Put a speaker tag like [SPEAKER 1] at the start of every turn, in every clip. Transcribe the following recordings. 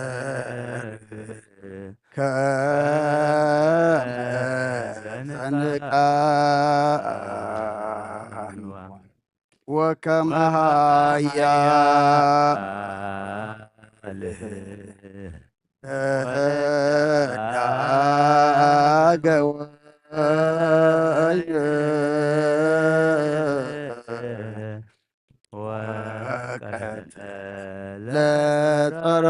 [SPEAKER 1] እግዚአብሔር
[SPEAKER 2] ከመ ጸንቃን ወከመ ኃያል ዳገ
[SPEAKER 1] ወቀተለ
[SPEAKER 2] ለጸሮ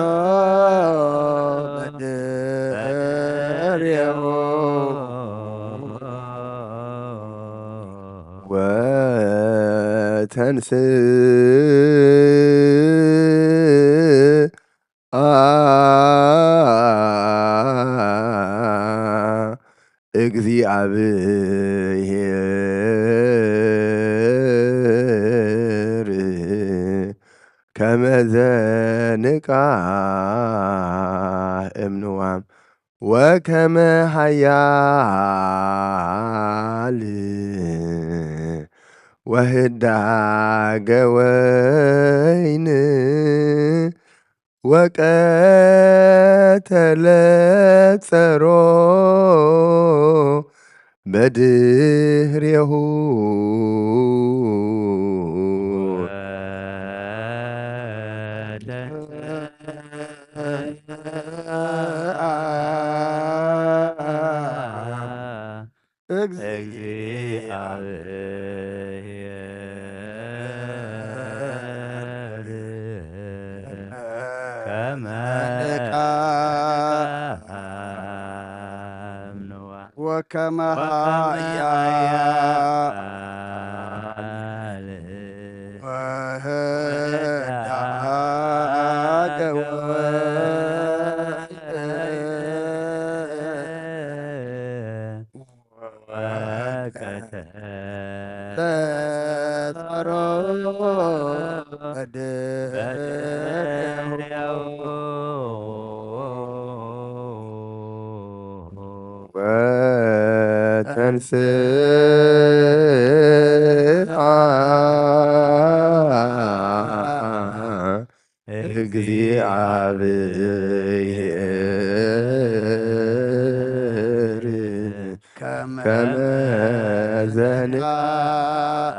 [SPEAKER 2] በድሬሁ እግዚአብሔር ከመ ዘንቃዕ እምንዋም ወከመ ኃያል ወህዳገ ወይን ወቀተለ ጸሮ በድሬሁ
[SPEAKER 1] እግዚአብሔር ከመ
[SPEAKER 2] ወከመ ኃያል ወህዳገ ለጸሮ በድሬሁ ወተንሥአ እግዚአብሔር ከመ ዘንቃዕ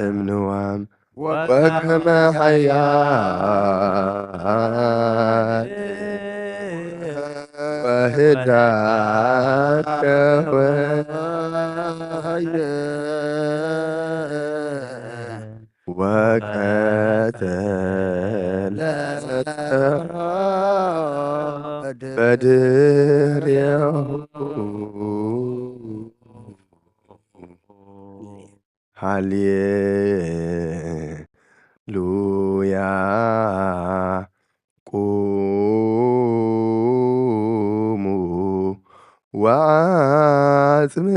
[SPEAKER 2] እምንዋም ወከመ ኃያል ወህዳገ ወይን ወቀተለ ጸሮ በድሬሁ ሃሌሉያ ቁሙ ወአጽምዑ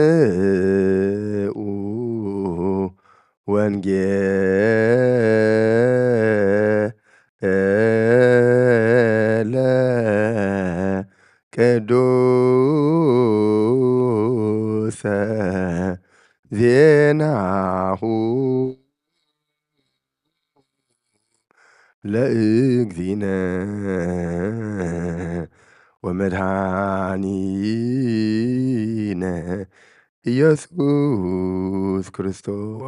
[SPEAKER 2] ወንጌለ ቅዱሰ ዜናሁ ለእግዚእነ ወመድኃኒነ ኢየሱስ ክርስቶስ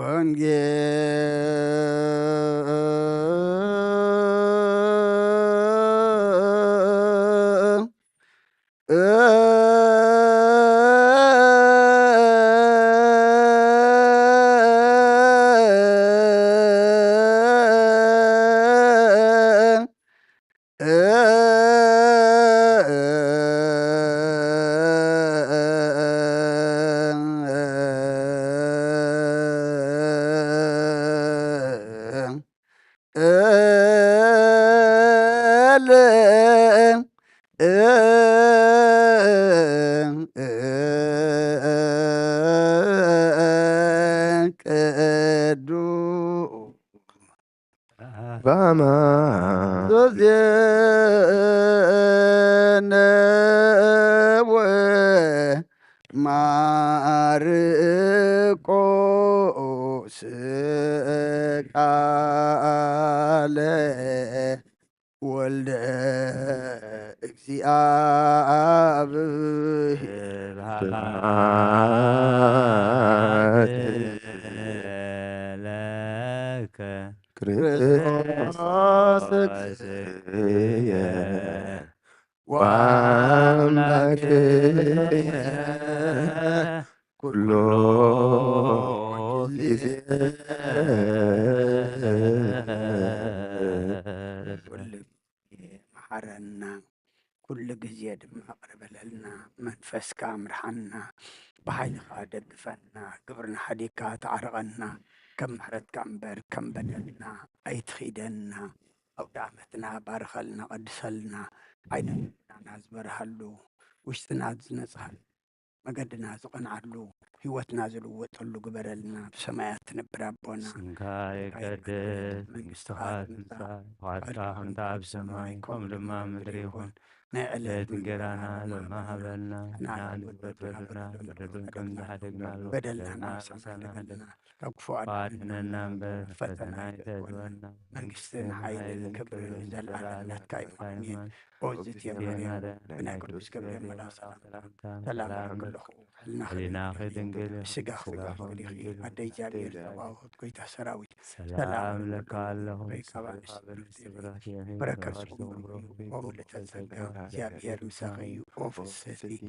[SPEAKER 2] በአማን
[SPEAKER 3] ወልደ እግዚአብሔር
[SPEAKER 1] ስብሐት ለከ
[SPEAKER 3] ክርስቶስ
[SPEAKER 2] ክርስቶስየ
[SPEAKER 3] ወአምላክየ
[SPEAKER 2] ኩሎ ጊዜ
[SPEAKER 3] ኩሉ መሐረና ኩሉ ግዜ ድማ ቅርበለልና መንፈስካ ምርሓና ብሓይልኻ ደግፈና ግብርና ሓዲግካ ተዓርቐና ከም ምሕረትካ እምበር ከም በደልና ኣይትኺደና ኣውደ ዓመትና ባርኸልና ቀድሰልና ዓይንና ዝበርሃሉ ውሽጥና ዝነጽሃሉ መገድና ዝቐንዓሉ ህይወትና ዝልወጠሉ ግበረልና ብሰማያት ትነብር ኣቦና
[SPEAKER 1] ስምካ ይቀደስ መንግሥትኻ ትምጻእ ፈቃድካ ከምቲ ኣብ ሰማይ ከምኡ ድማ ምድሪ ይኹን
[SPEAKER 3] ናይ ዕለት
[SPEAKER 1] እንጀራና ሎሚ ሃበና ንሕና ንበደልና በደሉን ከም ዝሓደግናሉ
[SPEAKER 3] በደልና ሰማሕና ካብ ክፉ
[SPEAKER 1] ኣድሕነና እምበር ፈተና ይተድወና
[SPEAKER 3] መንግስትን ሓይልን ክብርን ዘለኣለምነትካ ይማን ኦዝትየማርያም ብናይ ቅዱስ ገብርኤል መልኣክ ሰላም ክለኹ ሕሊና
[SPEAKER 1] ድንግል
[SPEAKER 3] ብስጋ ክፍልኽልኺ ኣደይ እግዚኣብሔር ተባሁት ጎይታ ሰራዊት
[SPEAKER 1] ሰላም ለካ ኣለኹ
[SPEAKER 3] በረከት ዝኹም ወምልዕተ ጸጋ እግዚኣብሔር ምሳኺ እዩ ኦ ፍስሕቲ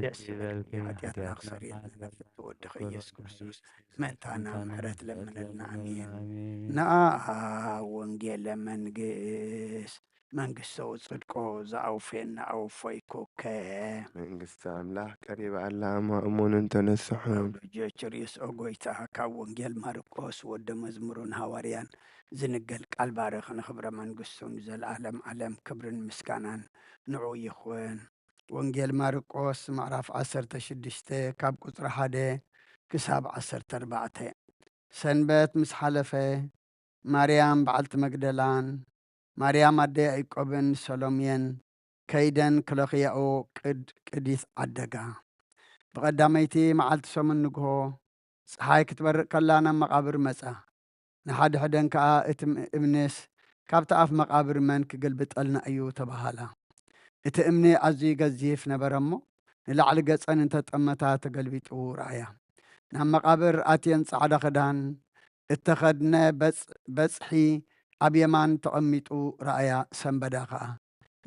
[SPEAKER 3] ደስ ይበልኪ ኃጢአትና ክሰሪየልና ተወድኸ ኢየሱስ ክርስቶስ ምእንታና ምሕረት ለምነልና ኣሜን ንኣሃ ወንጌለ መንግስት መንግስቶ ጽድቆ ዝኣውፌና ኣውፎይኮከ
[SPEAKER 2] መንግስቲ ኣምላኽ ቀሪባ ኣላ ማእሙንን ተነስሑን
[SPEAKER 3] ልጆች ርእስኦ ጎይታ ካብ ወንጌል ማርቆስ ወደ መዝሙሩን ሐዋርያን ዝንገል ቃል ባርኽ ንኽብረ መንግስቱን ዘለዓለም ዓለም ክብርን ምስጋናን ንዑ ይኹን። ወንጌል ማርቆስ ምዕራፍ 16 ካብ ቁፅሪ 1 ክሳብ 14 ሰንበት ምስ ሓለፈ ማርያም በዓልቲ መግደላን ማርያም ኣደ ያዕቆብን ሰሎሜን ከይደን ክለኽያኦ ቅዲስ ዓደጋ ብቐዳመይቲ መዓልቲ ሰሙን ንግሆ ፀሓይ ክትበርቕ ከላ ናብ መቓብር መጻ ንሓደ ሕደን ከዓ እቲ እምንስ ካብቲ ኣፍ መቓብር መን ክገልብጠልና እዩ ተባሃላ እቲ እምኒ ኣዝዩ ገዚፍ ነበረ እሞ ንላዕሊ ገጸን እንተጠመታ ተገልቢጡ ረኣያ ናብ መቓብር ኣትየን ጻዕዳ ክዳን እተኸድነ በጽሒ ኣብ የማን ተቐሚጡ ረኣያ ሰንበዳ ከዓ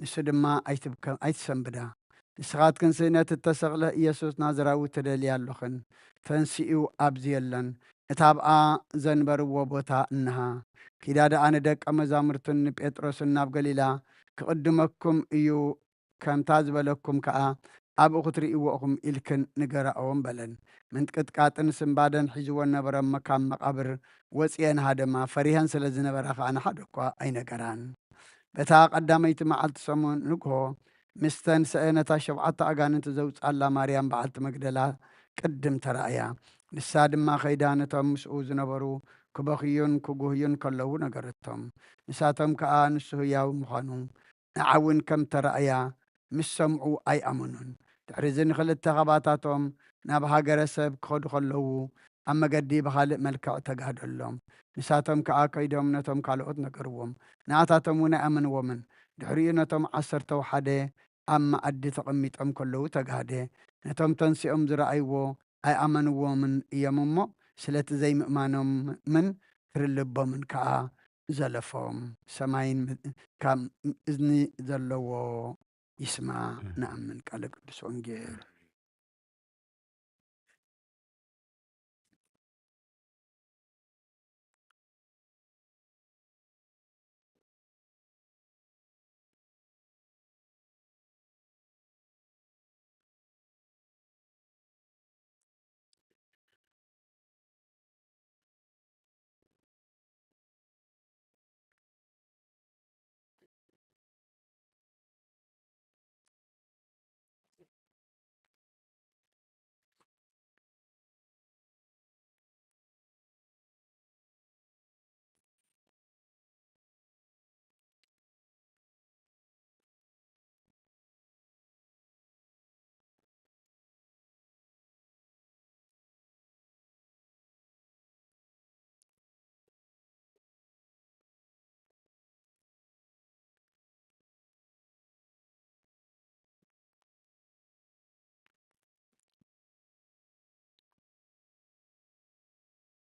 [SPEAKER 3] ንሱ ድማ ኣይትሰንብዳ ንስኻትክን ስእነት እተሰቕለ ኢየሱስ ናዝራዊ ትደልያ ኣለኽን ተንሲኡ ኣብዚ የለን እታ ኣብኣ ዘንበርዎ ቦታ እንሃ ኪዳ ደኣ ንደቀ መዛሙርትን ንጴጥሮስን ናብ ገሊላ ክቕድመኩም እዩ ከምታ ዝበለኩም ከዓ ኣብኡ ክትርእይዎኹም ኢልክን ንገራኦም በለን ምንቅጥቃጥን ስምባደን ሒዝዎን ነበረ ካብ መቓብር ወፂአን ሃደማ ፈሪሃን ስለ ዝነበራ ከዓ ንሓደ እኳ ኣይነገራን በታ ቀዳመይቲ መዓልቲ ሰሙን ንግሆ ምስተን ሰአነታ 7 ኣጋንንቲ ዘውፃላ ማርያም በዓልቲ መግደላ ቅድም ተረእያ ንሳ ድማ ኸይዳ ነቶም ምስኡ ዝነበሩ ክበኽዩን ክጉህዩን ከለዉ ነገረቶም ንሳቶም ከዓ ንሱ ህያው ምዃኑ ንዓውን ከም ተረእያ ምስ ሰምዑ ኣይኣመኑን ድሕሪ ንኽልተ ኸባታቶም ናብ ሃገረ ሰብ ክኸዱ ከለዉ ኣብ መገዲ ብኻልእ መልክዕ ተጋህደሎም ንሳቶም ከዓ ከይዶም ነቶም ካልኦት ነገርዎም ንኣታቶም እውን ኣይኣመንዎምን ድሕሪኡ ነቶም 11 ኣብ መኣዲ ተቐሚጦም ከለዉ ተጋህደ ነቶም ተንሲኦም ዝረኣይዎ ኣይኣመንዎምን እዮም እሞ ስለቲ ዘይምእማኖም ምን ክርልቦምን ከዓ ዘለፎም ሰማይን ካብ እዝኒ ዘለዎ ይስማዕ ንኣምን ቃል ቅዱስ ወንጌል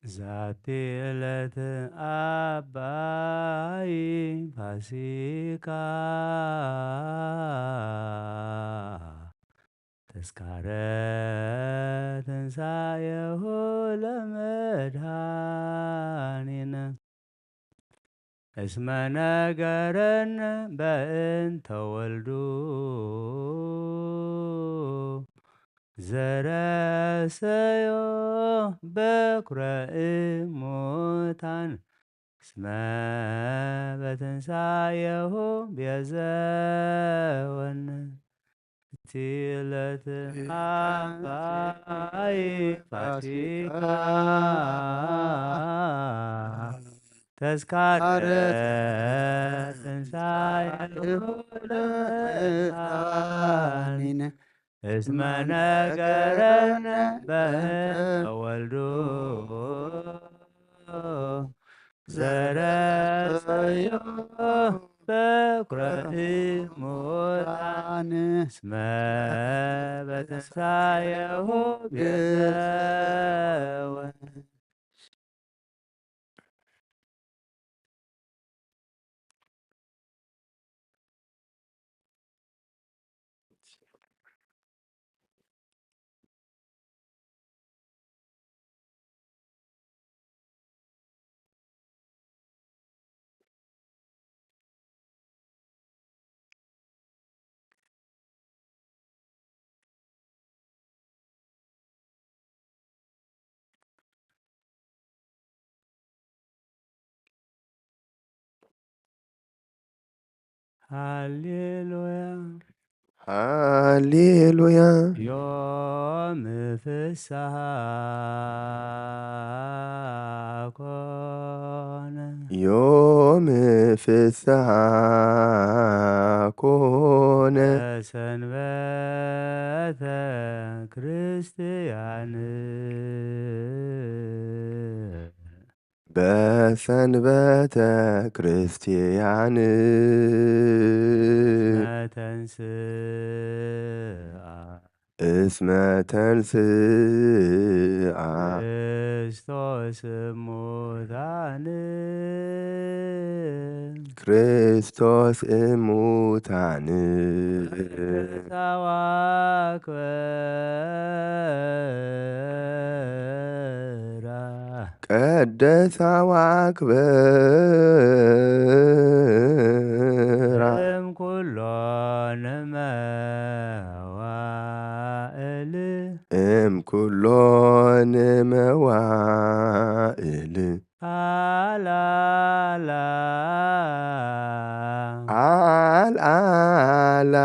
[SPEAKER 1] ዛቲ ዕለት አባይ ፋሲካ ተስካረ ትንሣኤሁ ለመድኃኒነ እስመ ነገረነ በእንተ ወልዱ ዘረሰዮ በኩረ እሙታን እስመ በትንሣኤሁ ቤዘወነ እቲ ዕለት አባይ ፋሲካ ተስካረ ትንሣኤሁ ለመድኃኒነ እስመ ነገረነ በእንተ ወልዱ ዘረሰዮ በኩረ እሙታን እስመ በትንሣኤሁ ቤዘወነ ሃሌሉያ
[SPEAKER 2] ሃሌሉያ
[SPEAKER 1] ዮም ፍስሐ ኮነ
[SPEAKER 2] ዮም ፍስሐ ኮነ
[SPEAKER 1] በሰንበተ ክርስቲያን
[SPEAKER 2] በሰንበተ ክርስቲያን እስመ ተንሥአ
[SPEAKER 1] ክርስቶስ እሙታን
[SPEAKER 2] ክርስቶስ እሙታን ቀደሳ ዋክበራ እምኩሎን መዋእል አልዓላ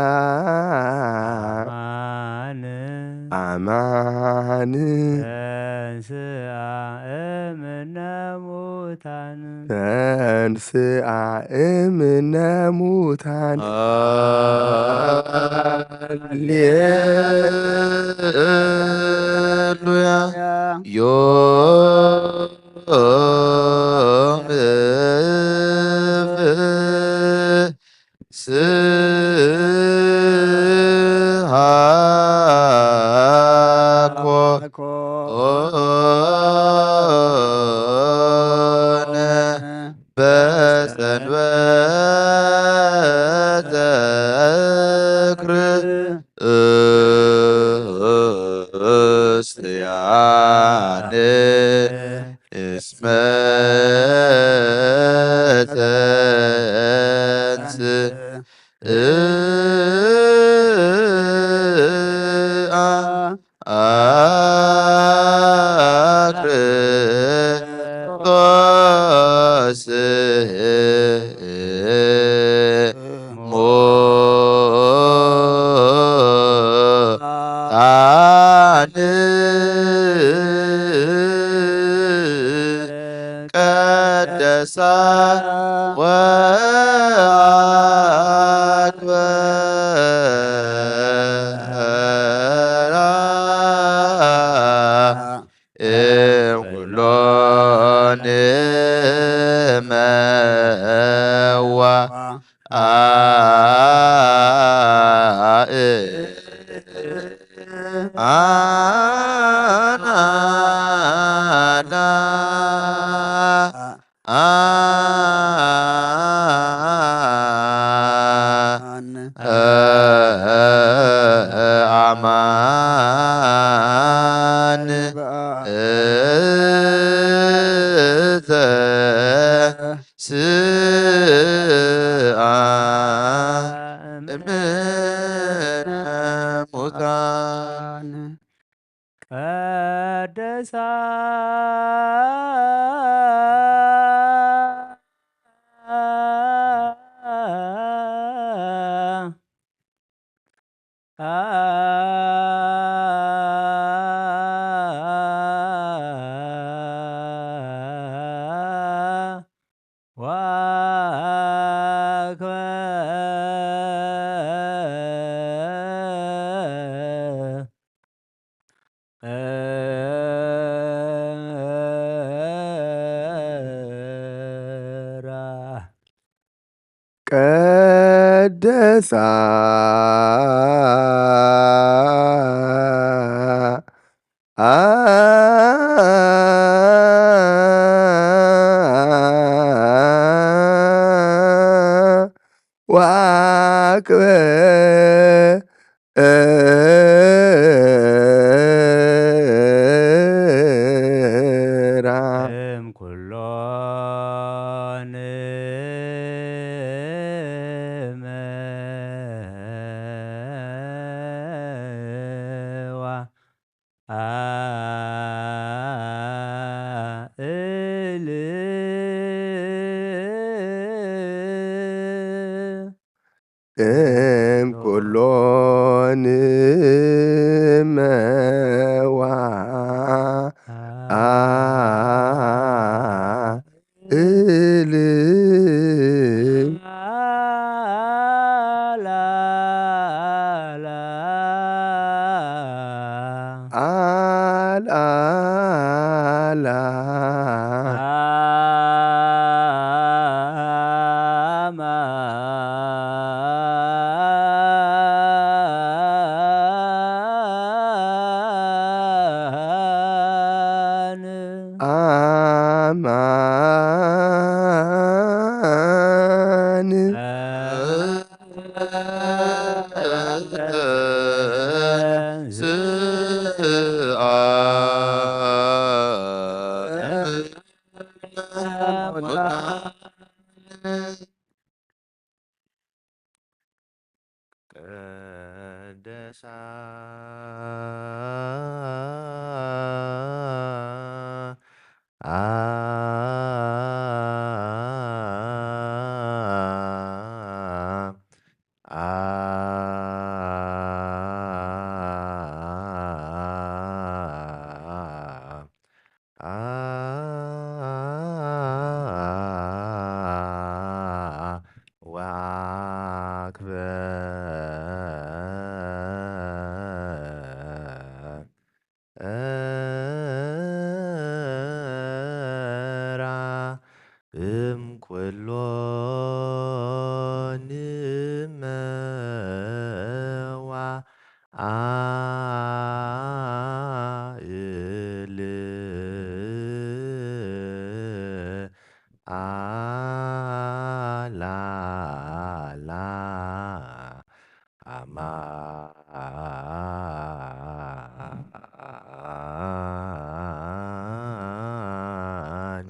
[SPEAKER 2] አማን ተንሥአ እምነ ሙታን ሃሌሉያ ዮም ፍስሐ ኮነ በሰንበተ ክርስቲያን እስመ ክርስቶስ ሙታን ቀደሳ ወአክበራ እምኩሎን መዋእል አማን እተ ስአ እምነ ሙታን
[SPEAKER 1] ቀደሳ
[SPEAKER 2] ቀደሳ ዋክበ
[SPEAKER 1] እምኩሎን እመዋ አእል
[SPEAKER 2] እምኩሎን እመዋ አእል አልአላ አማን ስአ ቀደሳ ዋክበ እምኩሎን እመዋ አእል አላላ አማን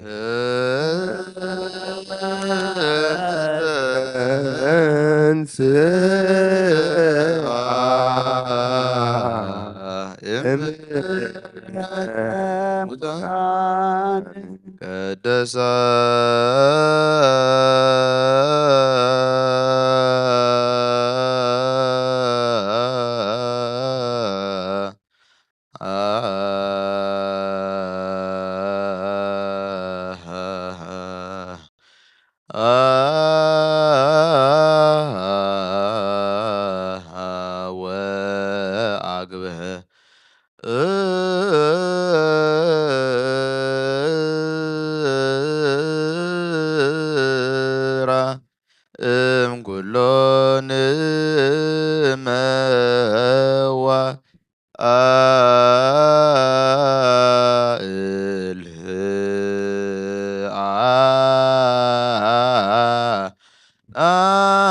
[SPEAKER 2] እንስአ እምነ ሙታን ቀደሳ ወአግብህ እራ እምኩሎን እመዋ አእል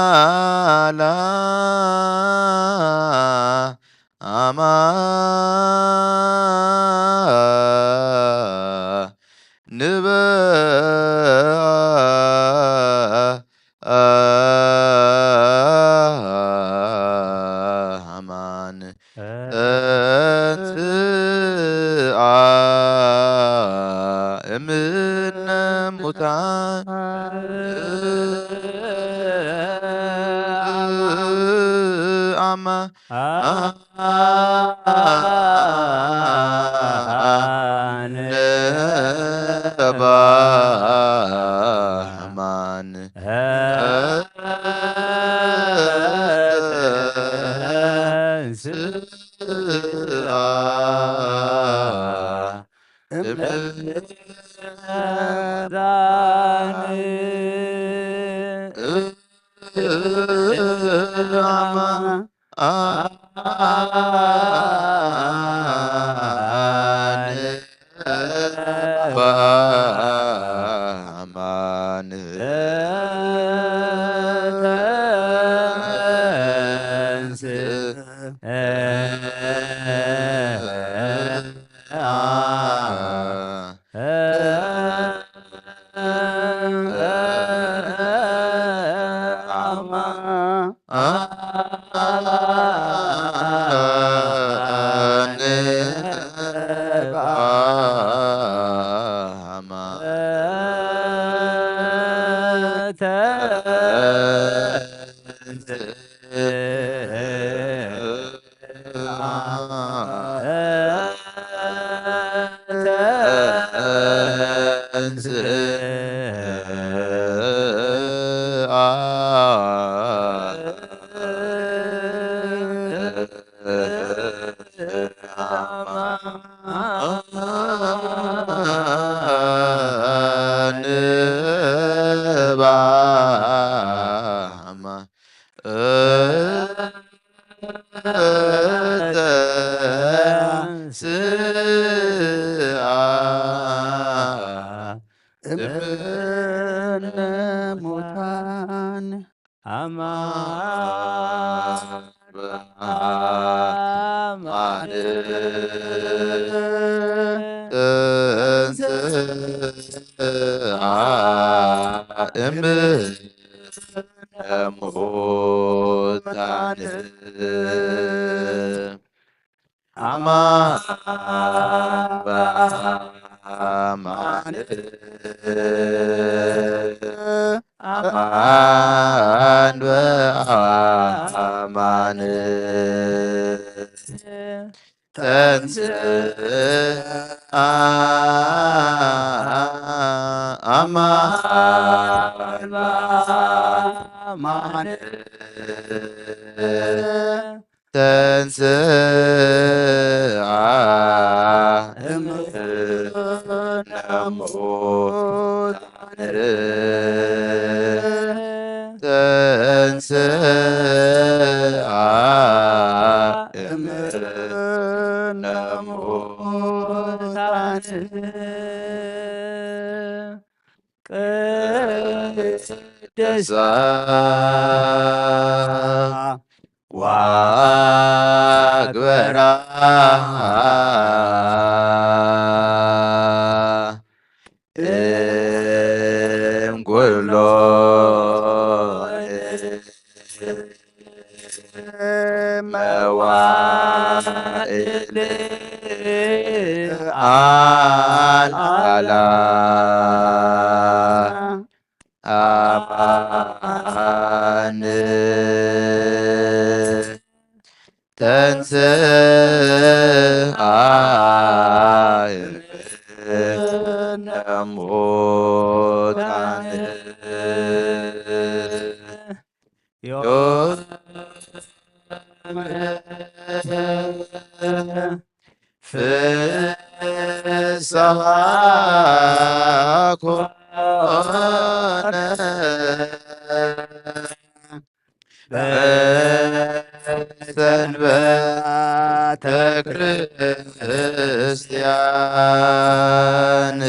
[SPEAKER 2] አላ አማን ተንሥአ እምነ ሙታን በአማን እምነ ሙታን አማን በአማን ተንሥአ እምነ ሙታን አማን በአማን አማን በአማን ተንሥአ አማን በአማን ተንሥአ እምነ ሙታን ተንሥአ እምነ ሙታን ቅድስት ዋግበራ እምኩሎ መዋዕል አልዓላ አማን ተንሥአ እምነ ሙታን ፍስሐ ኮነ በሰንበተ ክርስቲያን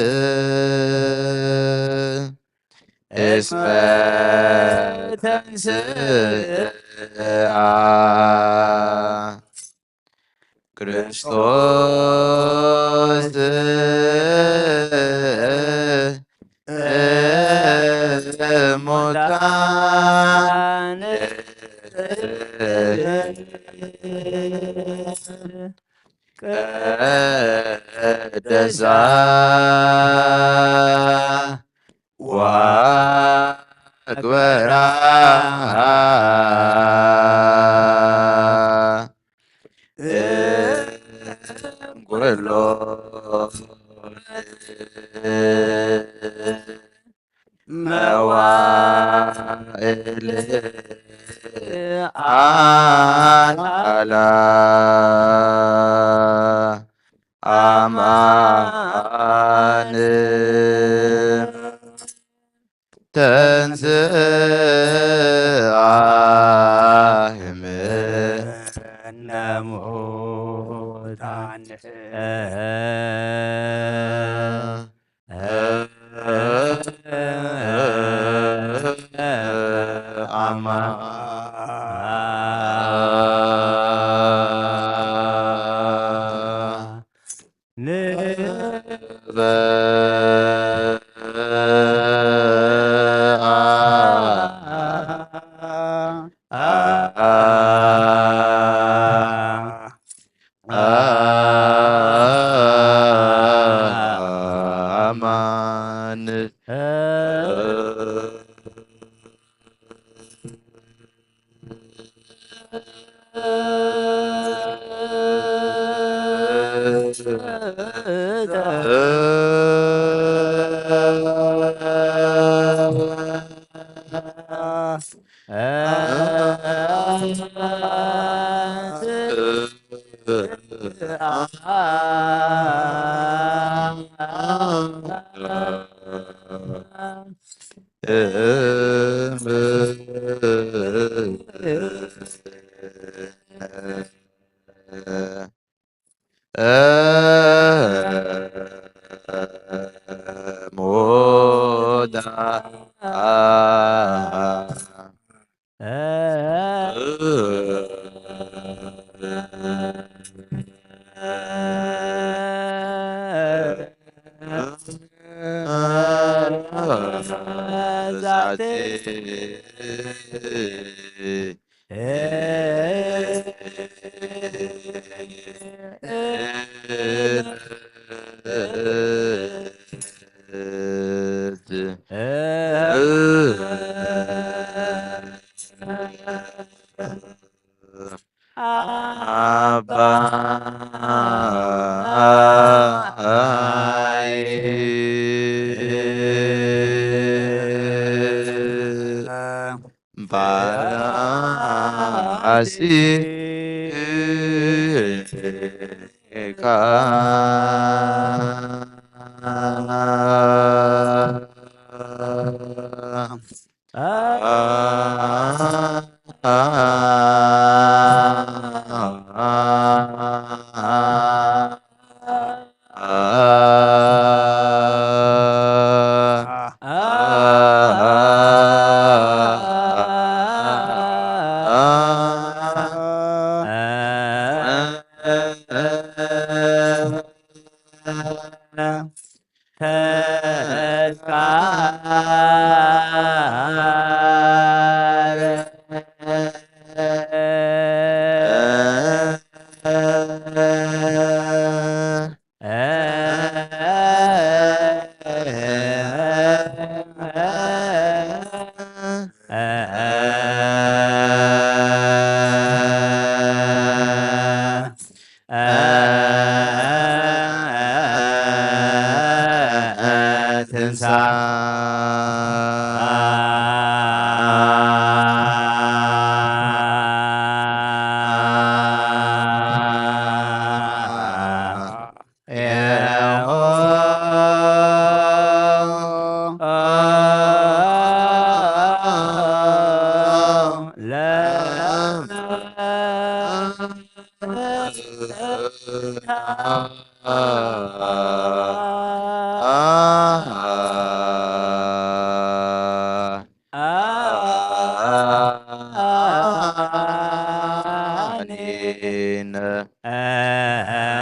[SPEAKER 2] እስመ ተንሥአ
[SPEAKER 4] ክርስቶስ ሙታን ቀደሳ ወአክበራ እምኩሎ መዋዕል አልዓላ አማን ተንሥአ እምነ ሙታን አማን ሞዳ አሜን።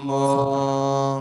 [SPEAKER 4] mo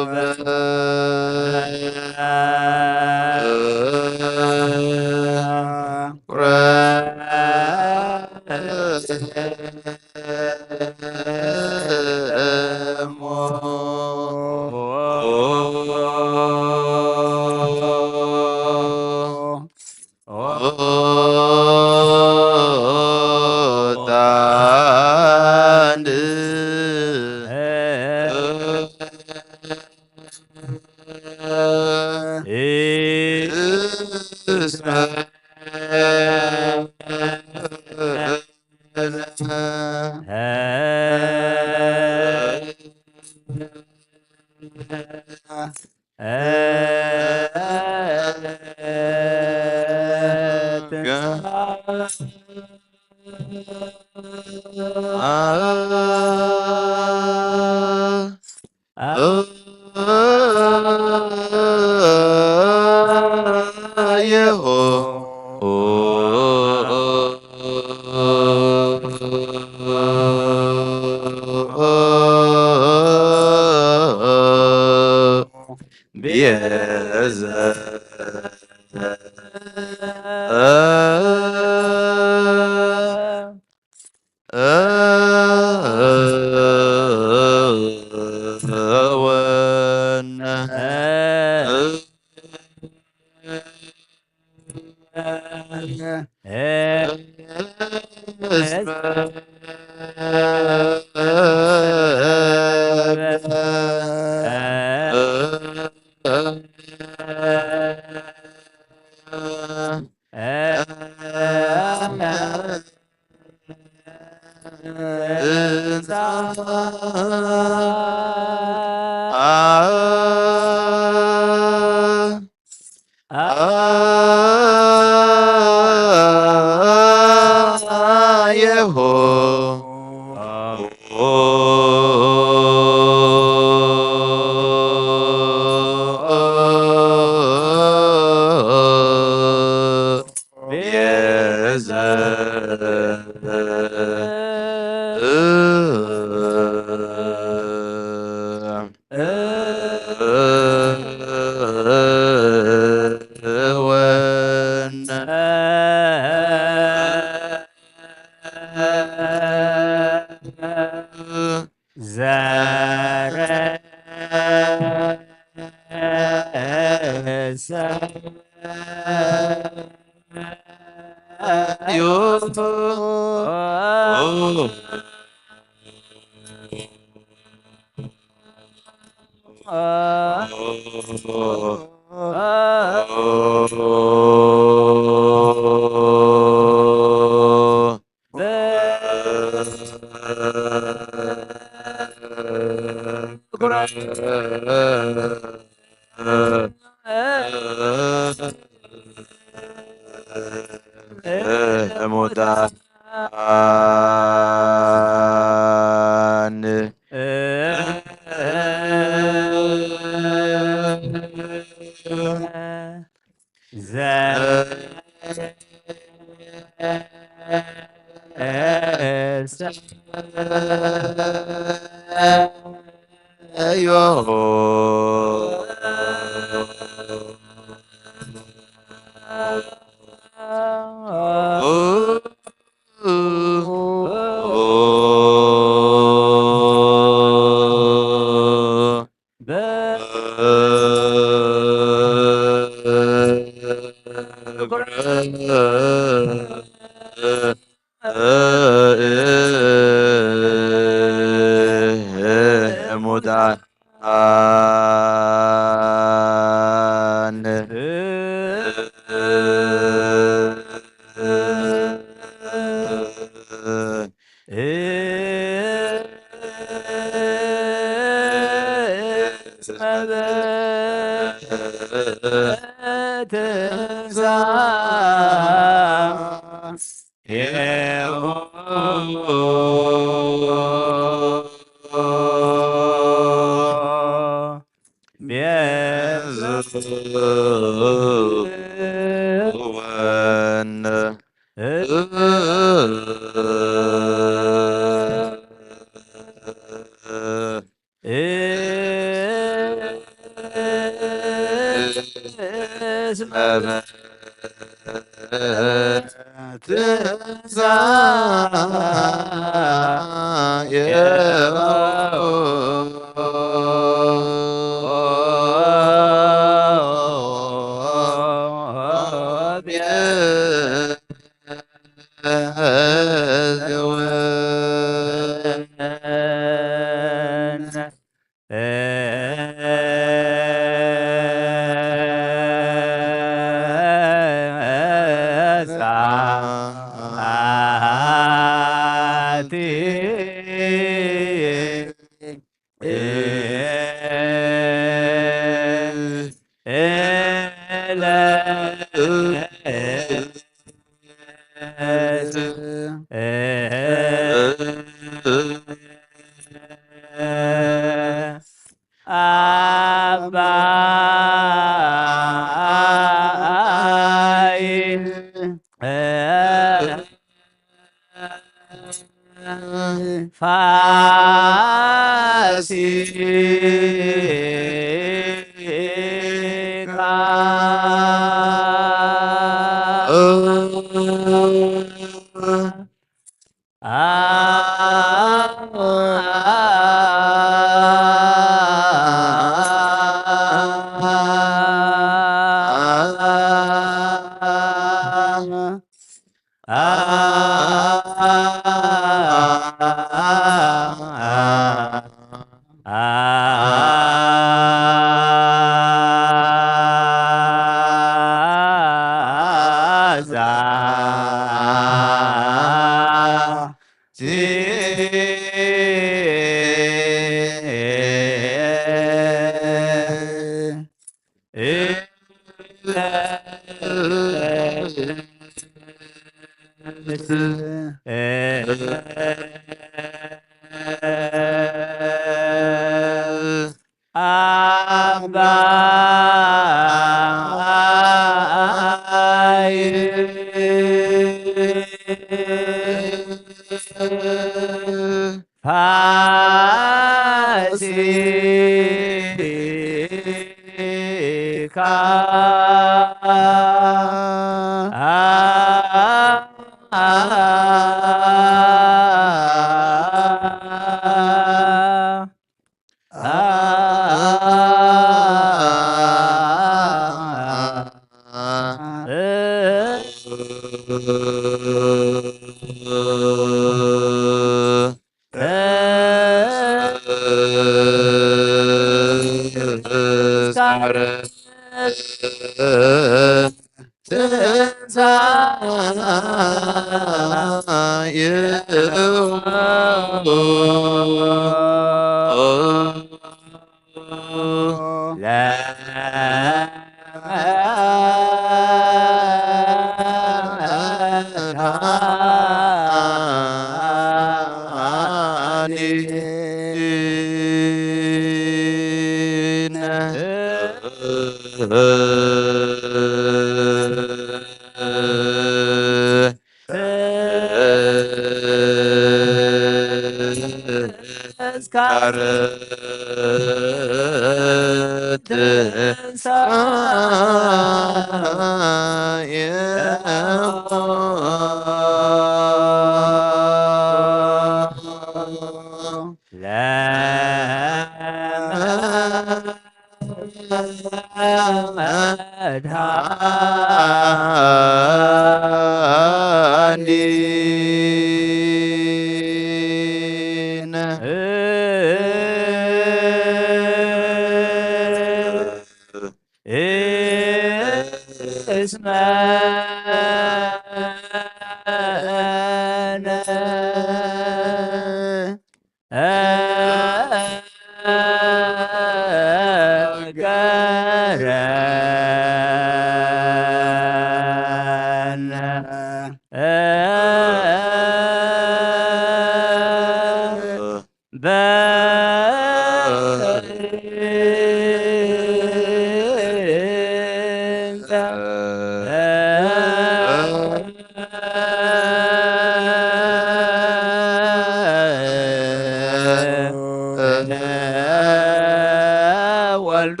[SPEAKER 1] ወልዱ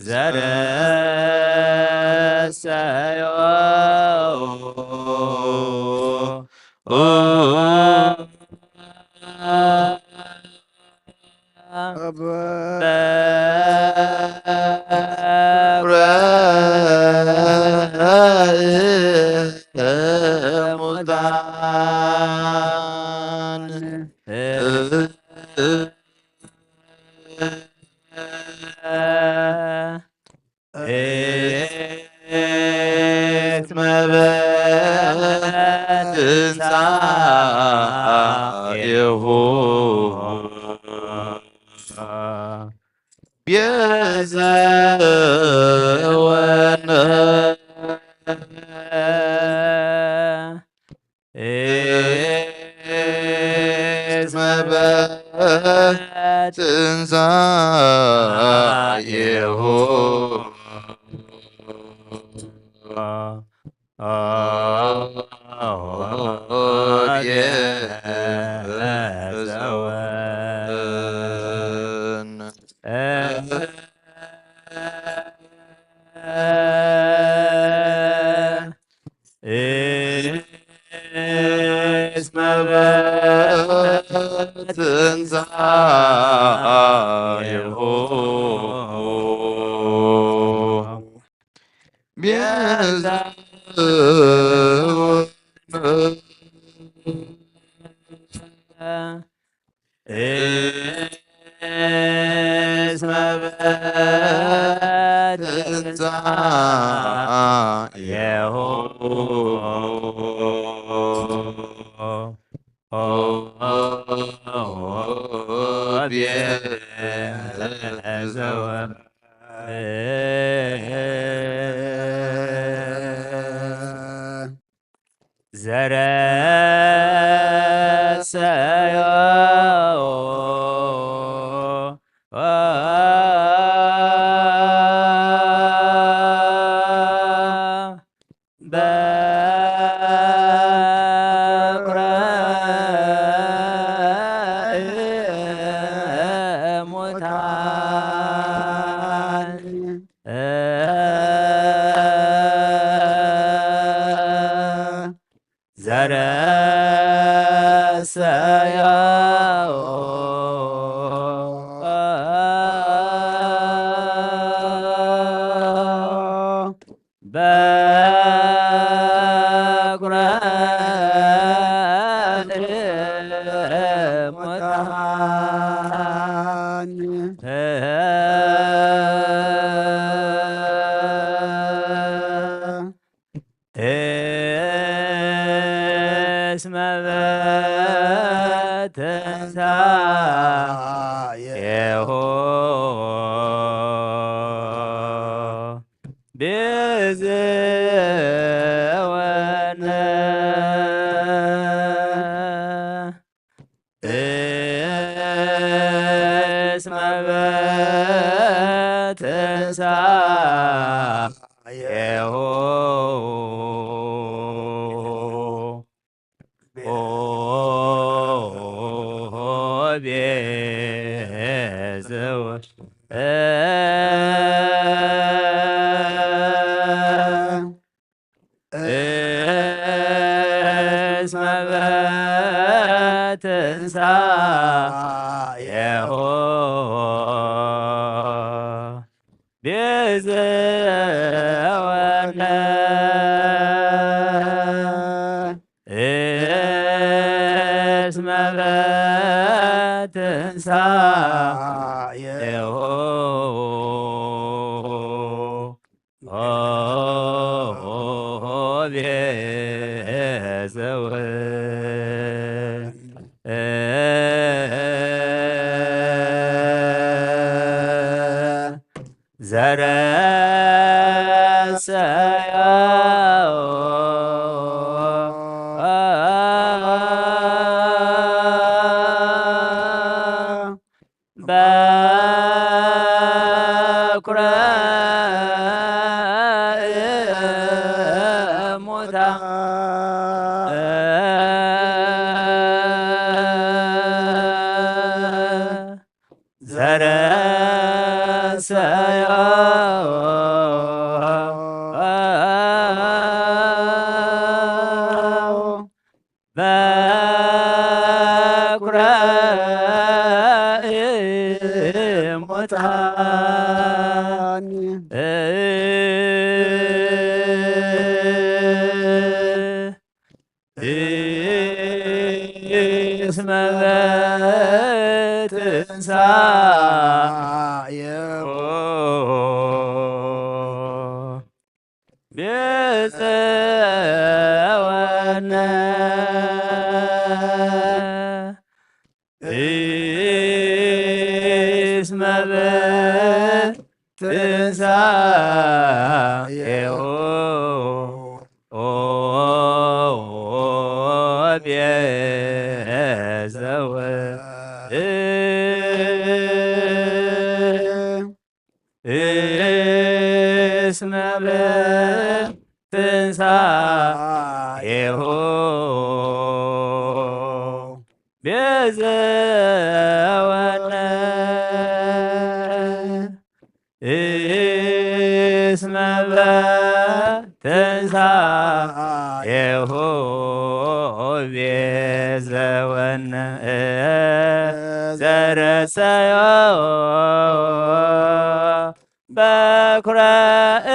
[SPEAKER 1] ዘረሰዮ ዘረሰዮ
[SPEAKER 3] ሙታን
[SPEAKER 1] እስመ በትንሣኤሁ ቤዘወነ እስመ በትንሣኤሁ እስመ በትንሣኤሁ ቤዘወነ እስመ በትንሣኤሁ ቤዘወነ ዘረሰዮ በኵረ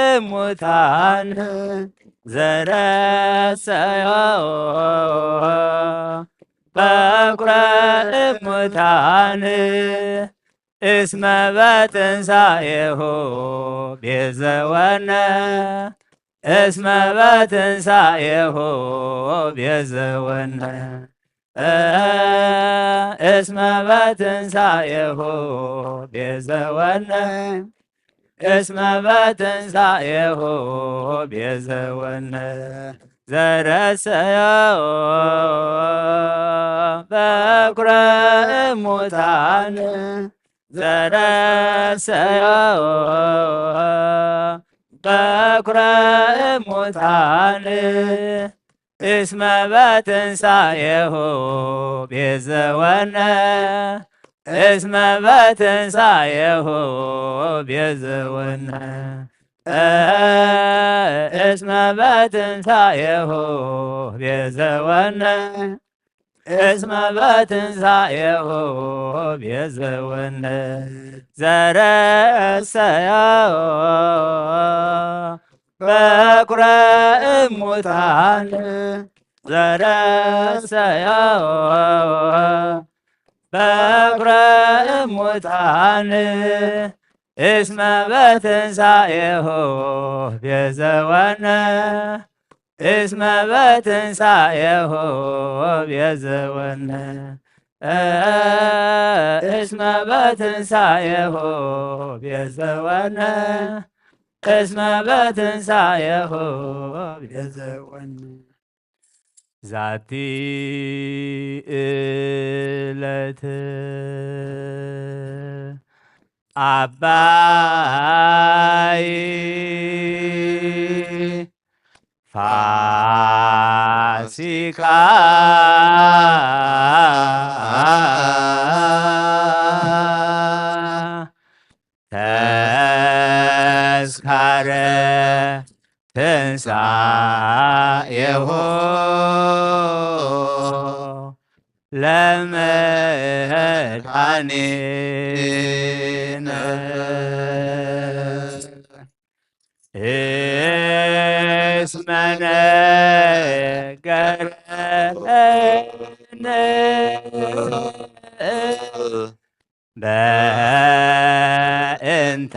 [SPEAKER 1] እሙታን ዘረሰዮ በኵረ እሙታን እስመ በትንሣኤሁ ቤዘወነ እስመ በትንሣኤሁ ቤዘወነ እስመ በትንሣኤሁ ቤዘወነ እስመ በትንሣኤሁ ቤዘወነ ዘረሰዮ በኵረ እሙታን ዘረሰዮ በኵረ እሙታን እስመ በትንሣኤሁ ቤዘወነ እስመ በትንሣኤሁ ቤዘወነ እስመ በትንሣኤሁ ቤዘወነ እስመ በትንሣኤሁ ቤዘወነ ዘረሰዮ በኵረ እሙታን ዘረሰዮ በኵረ እሙታን እስመ በትንሣኤሁ ቤዘወነ እስመ በትንሣኤሁ ቤዘወነ እስመ በትንሣኤሁ ቤዘወነ እስመ በትንሣኤሁ ቤዘወነ ዛቲ ዕለት አባይ ፋሲካ ተስካረ ትንሣኤሁ ለመድኃኒነ እስመ ነገረነ በእንተ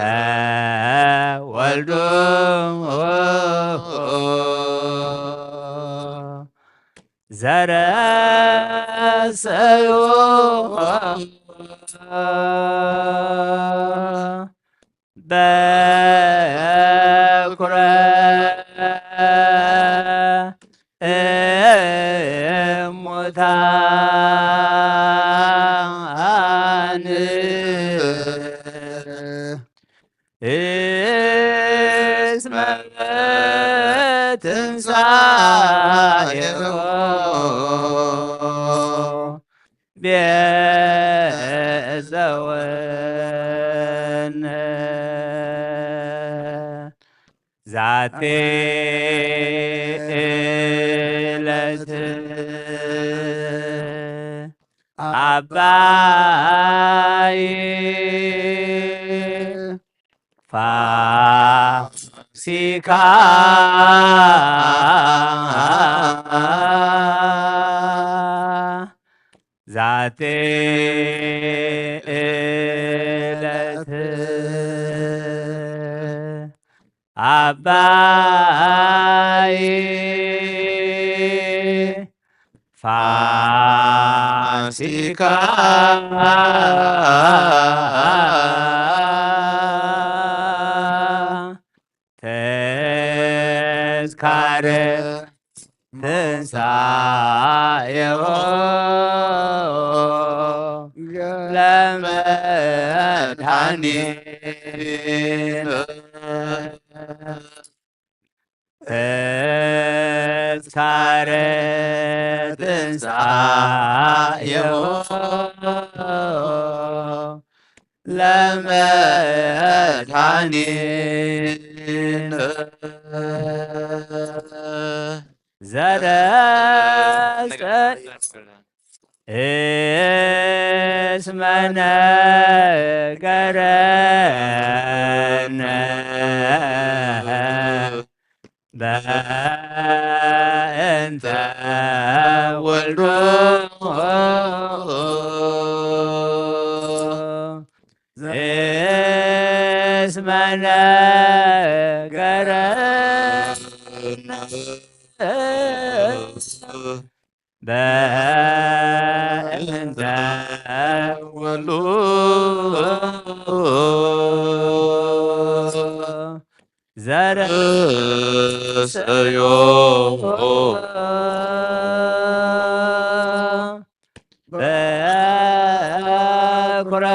[SPEAKER 1] ወልዱ ዘረሰዮ በኵረ እሙታን እስመ በትንሣኤሁ ቤዘወነ ዛቲ ዕለት አባይ ፋሲካ ዛቴ ዕለት አባይ ፋሲካ ተዝካረ ትንሣኤሁ ለመድኃኒነ ተዝካረ ትንሣኤሁ ለመድኃኒነ ዘረስተ እስመ ነገረነ በእንተ ወልዶ እስመ ነገረነ በእንተ ወልዶ ዘርእሰዮ በኵረ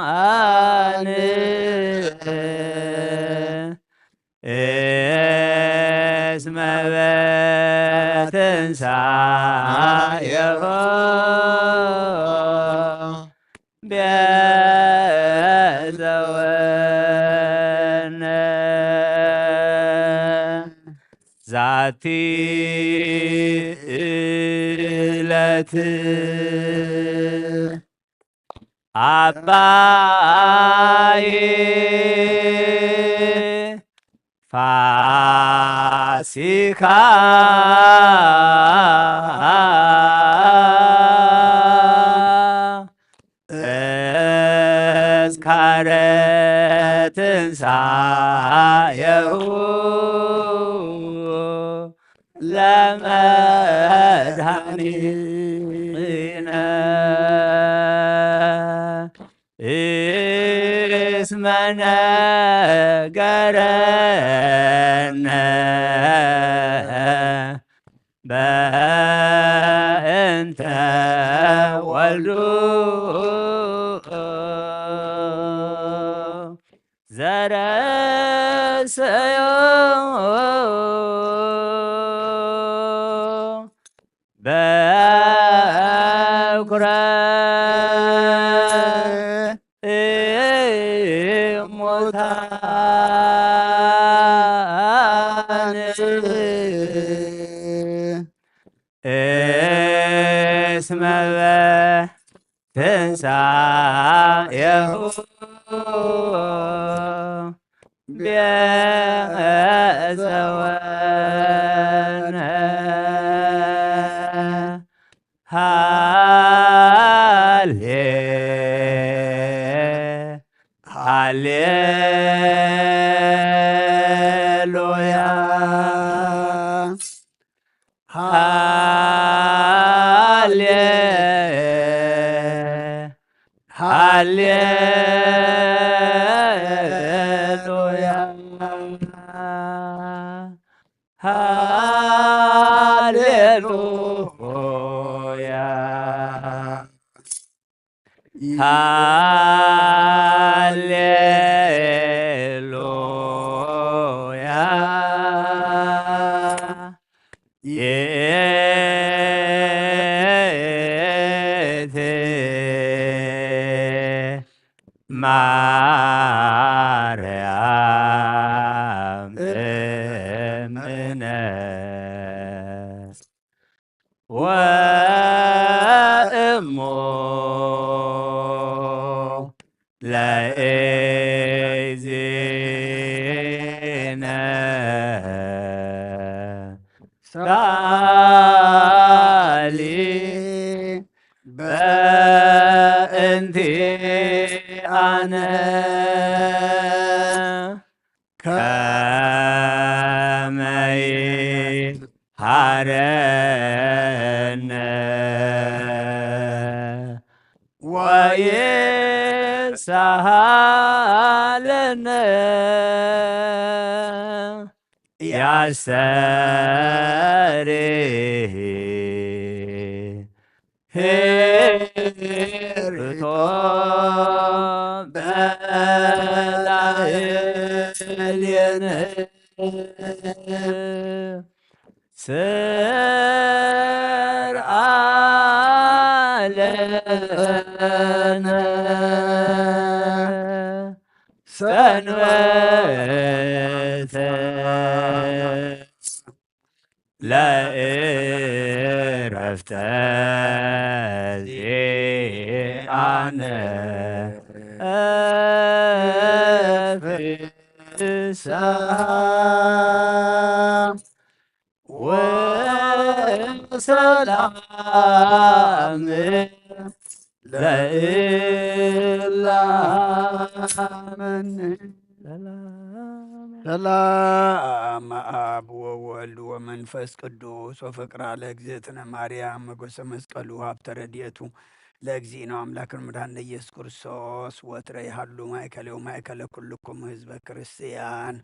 [SPEAKER 1] እሙታን እስመ በትንሣኤሁ ቤዘወነ ዛቲ ዕለት አባይ ፋሲካ ተዝካረ ትንሣኤሁ ለመድኃኒነ እስመ ነገረነ በእንተ ወልዱ ዘረሰዮ በኵረ እሙታን እስመ በትንሣኤሁ ቤዘወነ ሃሌሉያ ሃሌሉያ ሃሌሉያ ሃሌሉያ የት ማርያም እምነ ወእሞ ለእግዚእነ ሳሊ በእንቲአነ ከመ ይሃረነ ወይሳሃለነ ያሰሬህ ሄርቶ በላዕሌነ ስርአለነ ሰንበተ ለእረፍተ ዚአነ ፍስሐ ወሰላም ለእላመን ሰላም አብ ወወልድ ወመንፈስ ቅዱስ ወፍቅራ ለእግዝእትነ ማርያም መጎሰ መስቀሉ ሀብተ ረድኤቱ ለእግዚእነ አምላክን መድኃኒነ ኢየሱስ ክርስቶስ ወትረ ይሃሉ ማእከሌው ማእከለ ኩልኩም ህዝበ ክርስቲያን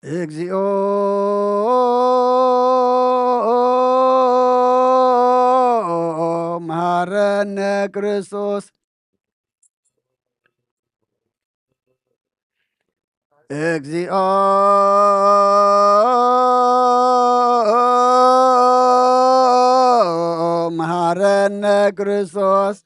[SPEAKER 1] እግዚኦ መሐረነ ክርስቶስ እግዚኦ መሐረነ ክርስቶስ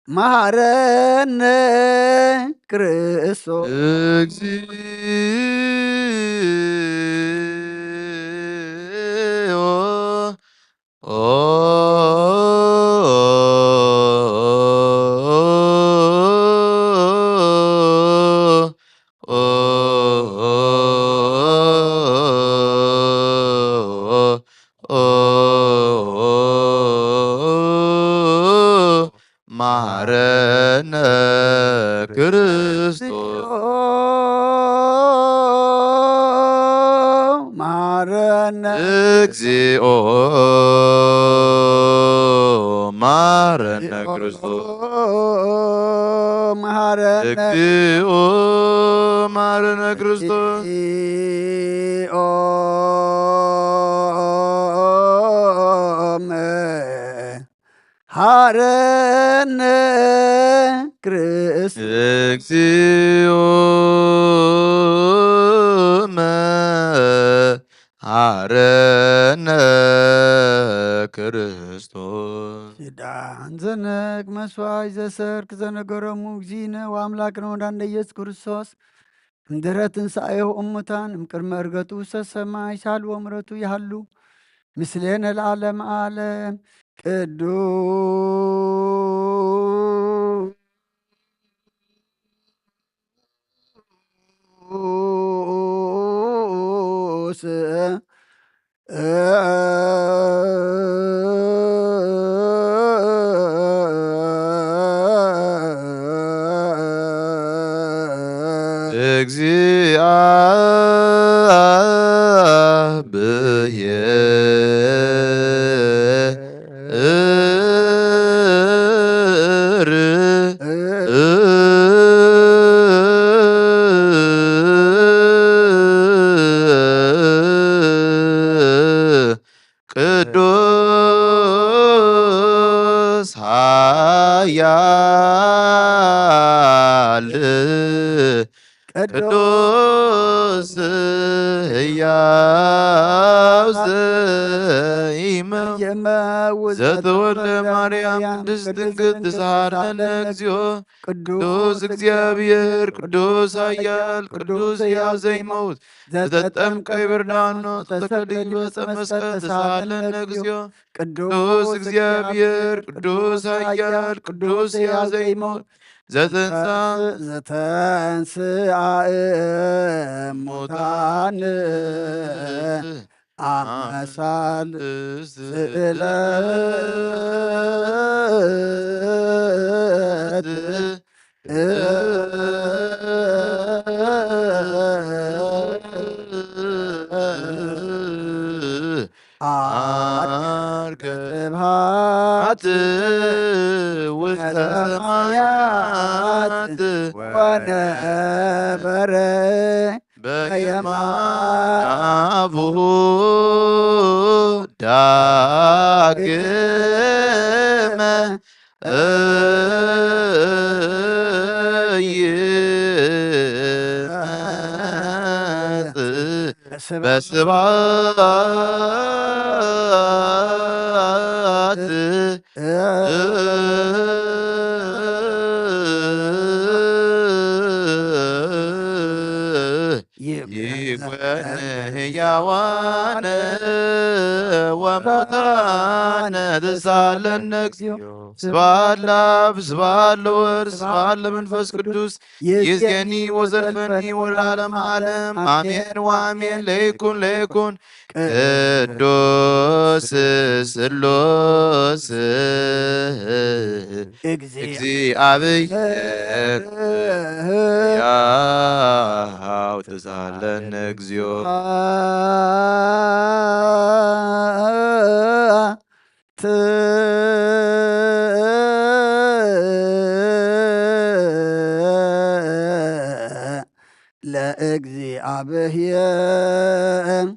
[SPEAKER 1] መሐረነ ክርስቶስ
[SPEAKER 4] እግዚኦ መሐረነ ክርስቶስ
[SPEAKER 3] መሐረነ
[SPEAKER 4] እግዚኦ መሐረነ ክርስቶስ
[SPEAKER 3] መሐረነ
[SPEAKER 4] እግዚኦ መሐረነ ክርስቶስ
[SPEAKER 3] መሐረነ ክርስቶስ
[SPEAKER 4] እግዚኦ መሐረነ ክርስቶስ
[SPEAKER 3] ኪዳን ዘነግ መስዋዕት ዘሰርክ ዘነገረሙ እግዚእነ ወአምላክነ ወመድኃኒነ ኢየሱስ ክርስቶስ እምድኅረ ትንሣኤሁ እሙታን እምቅድመ ዕርገቱ ውስተ ሰማይ ሳልዎ ምሕረቱ ያህሉ ምስሌነ ለዓለመ ዓለም ቅዱስ
[SPEAKER 4] እግዚአብሔር ቅዱስ ሕያው ዘይመውት ዘተወልደ ማርያም ቅድስት ድንግል ትሳሃለነ እግዚኦ ቅዱስ እግዚአብሔር ቅዱስ ኃያል ቅዱስ ሕያው ዘይመውት ዘተጠምቀ በዮርዳኖስ ተሰቅሎ ዕፀ መስቀል ትሳሃለነ እግዚኦ ቅዱስ እግዚአብሔር ቅዱስ ኃያል ቅዱስ ሕያው ዘይመውት
[SPEAKER 3] ዘተንሥአ እሙታን አመሳል ስእለት አርከብሃት ውስተ ሰማያት ወነበረ
[SPEAKER 4] በየማናብሁ ዳግመ ይመጽእ በስብሐት ይኮነ ሕያዋነ ወሙታነ ትሳሃለነ እግዚኦ ስብሐት ለአብ ስብሐት ለወልድ ስብሐት ለመንፈስ ቅዱስ ይእዜኒ ወዘልፈኒ ወለዓለመ ዓለም አሜን ወአሜን። ለይኩን ለይኩን ቅዱስ ስሉስ እግዚአብሔር ሕያው ትሳሃለነ እግዚኦ
[SPEAKER 3] ለእግዚአብሔር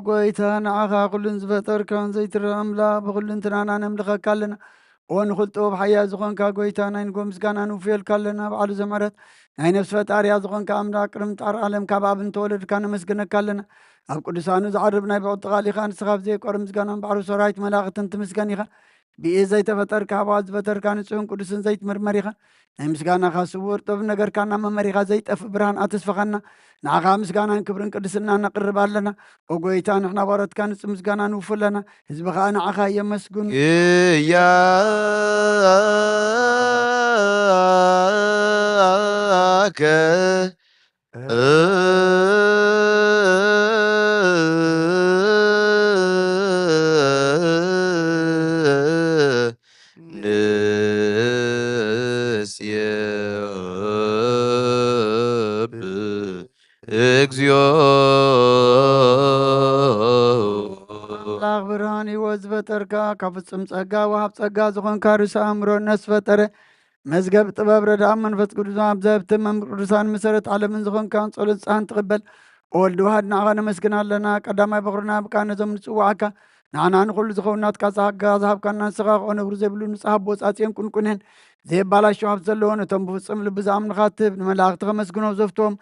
[SPEAKER 3] ጎይታ ንዓኻ ኩሉን ዝፈጠርካን ዘይትረአ ኣምላኽ ብኩሉን ትናና ነምልኸካ ኣለና ወንኽልጦ ብሓያ ዝኾንካ ጎይታ ናይ ንጎ ምስጋና ንውፍየልካ ኣለና በዓሉ ዘምዕረት ናይ ነፍሲ ፈጣርያ ዝኾንካ ኣምላኽ ቅርምጣር ዓለም ካብ ኣብ እንተወለድካ ነመስግነካ ኣለና ኣብ ቅዱሳኑ ዝዓርብ ናይ ብቕጥኻ ሊኻ ንስኻ ብዘይቆር ምስጋናን ባዕሉ ሰራዊት መላእኽትን ትምስገን ኢኻ ብኢድ ዘይተፈጠርካ ብዋት ዝፈጠርካ ንጹህን ቅዱስን ዘይትምርመር ኢኻ ናይ ምስጋናኻ ስውር ጥበብ ነገርካና መመሪኻ ዘይጠፍእ ብርሃን ኣተስፈኻና ንዓኻ ምስጋናን ክብርን ቅድስና ነቕርብ ኣለና ኦ ጎይታ ንሕና ባሮትካ ንጹህ ምስጋና ንውፍ ኣለና ህዝቢ ከዓ ንዓኻ የመስግኑ
[SPEAKER 4] እያከ እግዚኦ
[SPEAKER 3] አምላኽ ብርሃን ሕይወት ዝፈጠርካ ካብ ፍጹም ጸጋ ወሃብ ጸጋ ዝኾንካ ርእሰ ኣእምሮ ነፍሲ ፈጠረ መዝገብ ጥበብ ረዳእ መንፈስ ቅዱስ ኣብ ዘህብቲ መምህር ቅዱሳን መሰረት ዓለምን ዝኾንካ ጸሎት ጻህን ትቕበል ወልዲ ዋህድ ንዓኻ ነመስግን ኣለና ቀዳማይ በኩርና ብካ ነዞም ንጽዋዓካ ንዓና ንኹሉ ዝኸውን ናትካ ጸጋ ዝሃብካና ንስኻ ክኾነ ብሩ ዘይብሉ ንጽሓብ ወጻጽን ቁንቁንን ዘይባላሸው ሃብቲ ዘለዎን እቶም ብፍጹም ልቢ ዝኣምንኻ ትህብ ንመላእኽቲ ከመስግኖ ዘፍቶም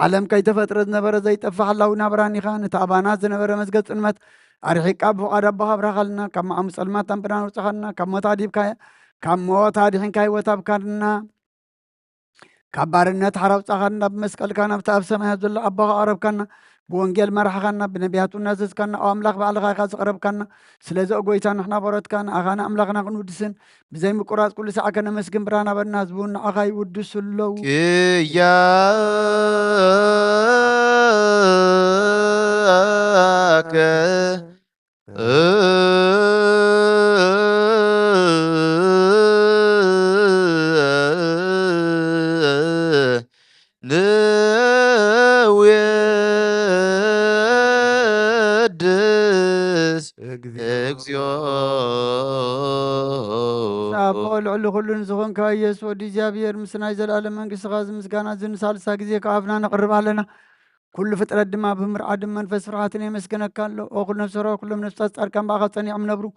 [SPEAKER 3] ዓለም ከይተፈጥረ ዝነበረ ዘይጠፍእ ሓላዊ ናብራን ኢኻ ነቲ ኣባናት ዝነበረ መዝገብ ጽልመት ኣርሒቃ ብፍቓድ ኣባኻ ብራኻልና ካብ መዓሙ ጸልማት ኣንብናን ውፅኻልና ካብ ሞት ኣዲሕንካ ህይወት ኣብካልና ካብ ባርነት ሓራውፃኻና ብመስቀልካ ናብቲ ኣብ ሰማያት ዘሎ ኣባኻ ቀረብካና ብወንጌል መራሕኻና ብነቢያቱ እናዘዝካና ኣብ ኣምላኽ ባዕልኻ ኢኻ ዝቐረብካና ስለዚ ጎይታ ንሕና በረትካ ንኣኻና ኣምላኽና ክንውድስን ብዘይ ምቁራፅ ኩሉ ሰዓከ ነመስግን ብርሃን ኣበና ህዝቡን ንዓኻ ይውድሱ ኣለዉ
[SPEAKER 4] ክያከ ንውየድስ እግዚኦ
[SPEAKER 3] أبو العلو كل نزغن كايس ودي جابير مسنا يزل على من قص غاز مسكانا زن سالسا كزي كافنا نقرب علينا كل فترة دما بمر عدم منفس فرحاتني مسكنا كان له أقول نفس رو كل نفس أركان باغتني عم نبرو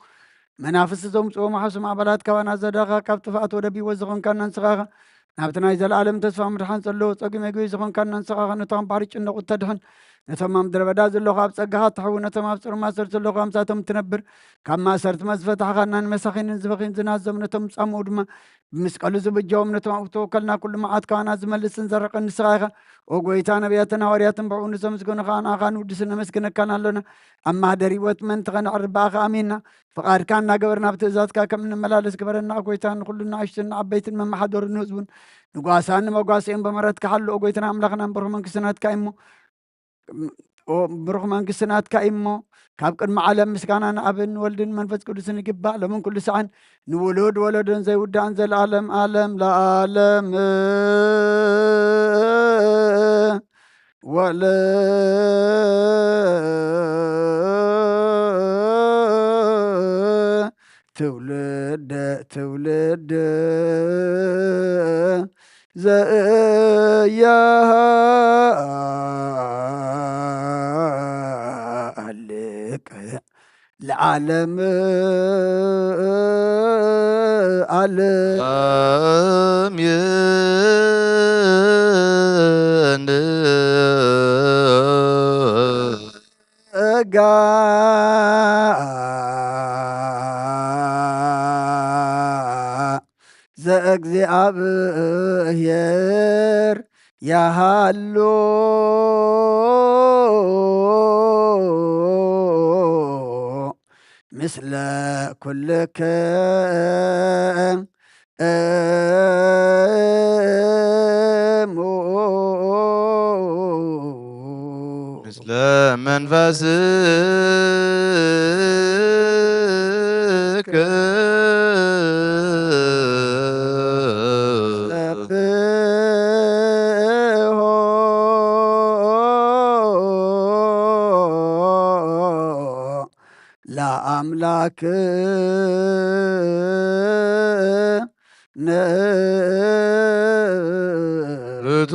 [SPEAKER 3] منافس زوم صوم حسم عبلات كوانا زداغا كابت فات ودبي وزغن كان نسغاغا نابتنا يزل عالم تسفى مرحان صلو تقيم يقوي زغن كان نسغاغا نتام باريش إنه تدحن نتمام دربداز اللغة بسقها تحو نتمام بسر ما سرت اللغة مساتم تنبر كما سرت مزفت حقنا مسخين زبخين زنازم نتم صمود ما مسقل زبجوم نتمام توكلنا كل ما عاد كان زملس نزرق النسغاغا وقويتانا بياتنا ورياتن بعون سمسكون خانا خان ودسنا مسكنا كان لنا أما دريوت من تغنى عرباغ أمينا فقار كان قبرنا بتزاتك كم من ملالس قبرنا قويتان كلنا عشتنا عبيت من محضر النزبون نقاسان مقاسين بمرات كحل وقويتنا أملاقنا برغم كسنات كايمو برغم كسنات كايمو كابكن معلم مسكانا أبن ولدن منفس قدس نقبع لمن كل سعن نولود ولدن زي ودان زي العالم عالم لا عالم ولا تولد زيالك العالم
[SPEAKER 4] عالم
[SPEAKER 3] زأግዚአብሔር ያሃሎ ምስለ ኩልከ
[SPEAKER 4] ምስለ መንፈስከ
[SPEAKER 3] ለአምላክ
[SPEAKER 4] ርቱ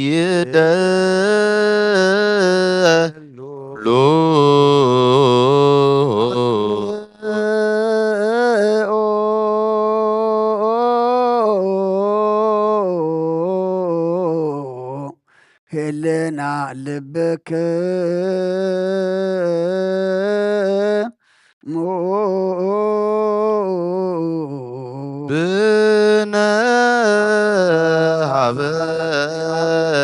[SPEAKER 4] ይደሉ
[SPEAKER 3] هلنا ልብክ
[SPEAKER 4] ብነ ሀበ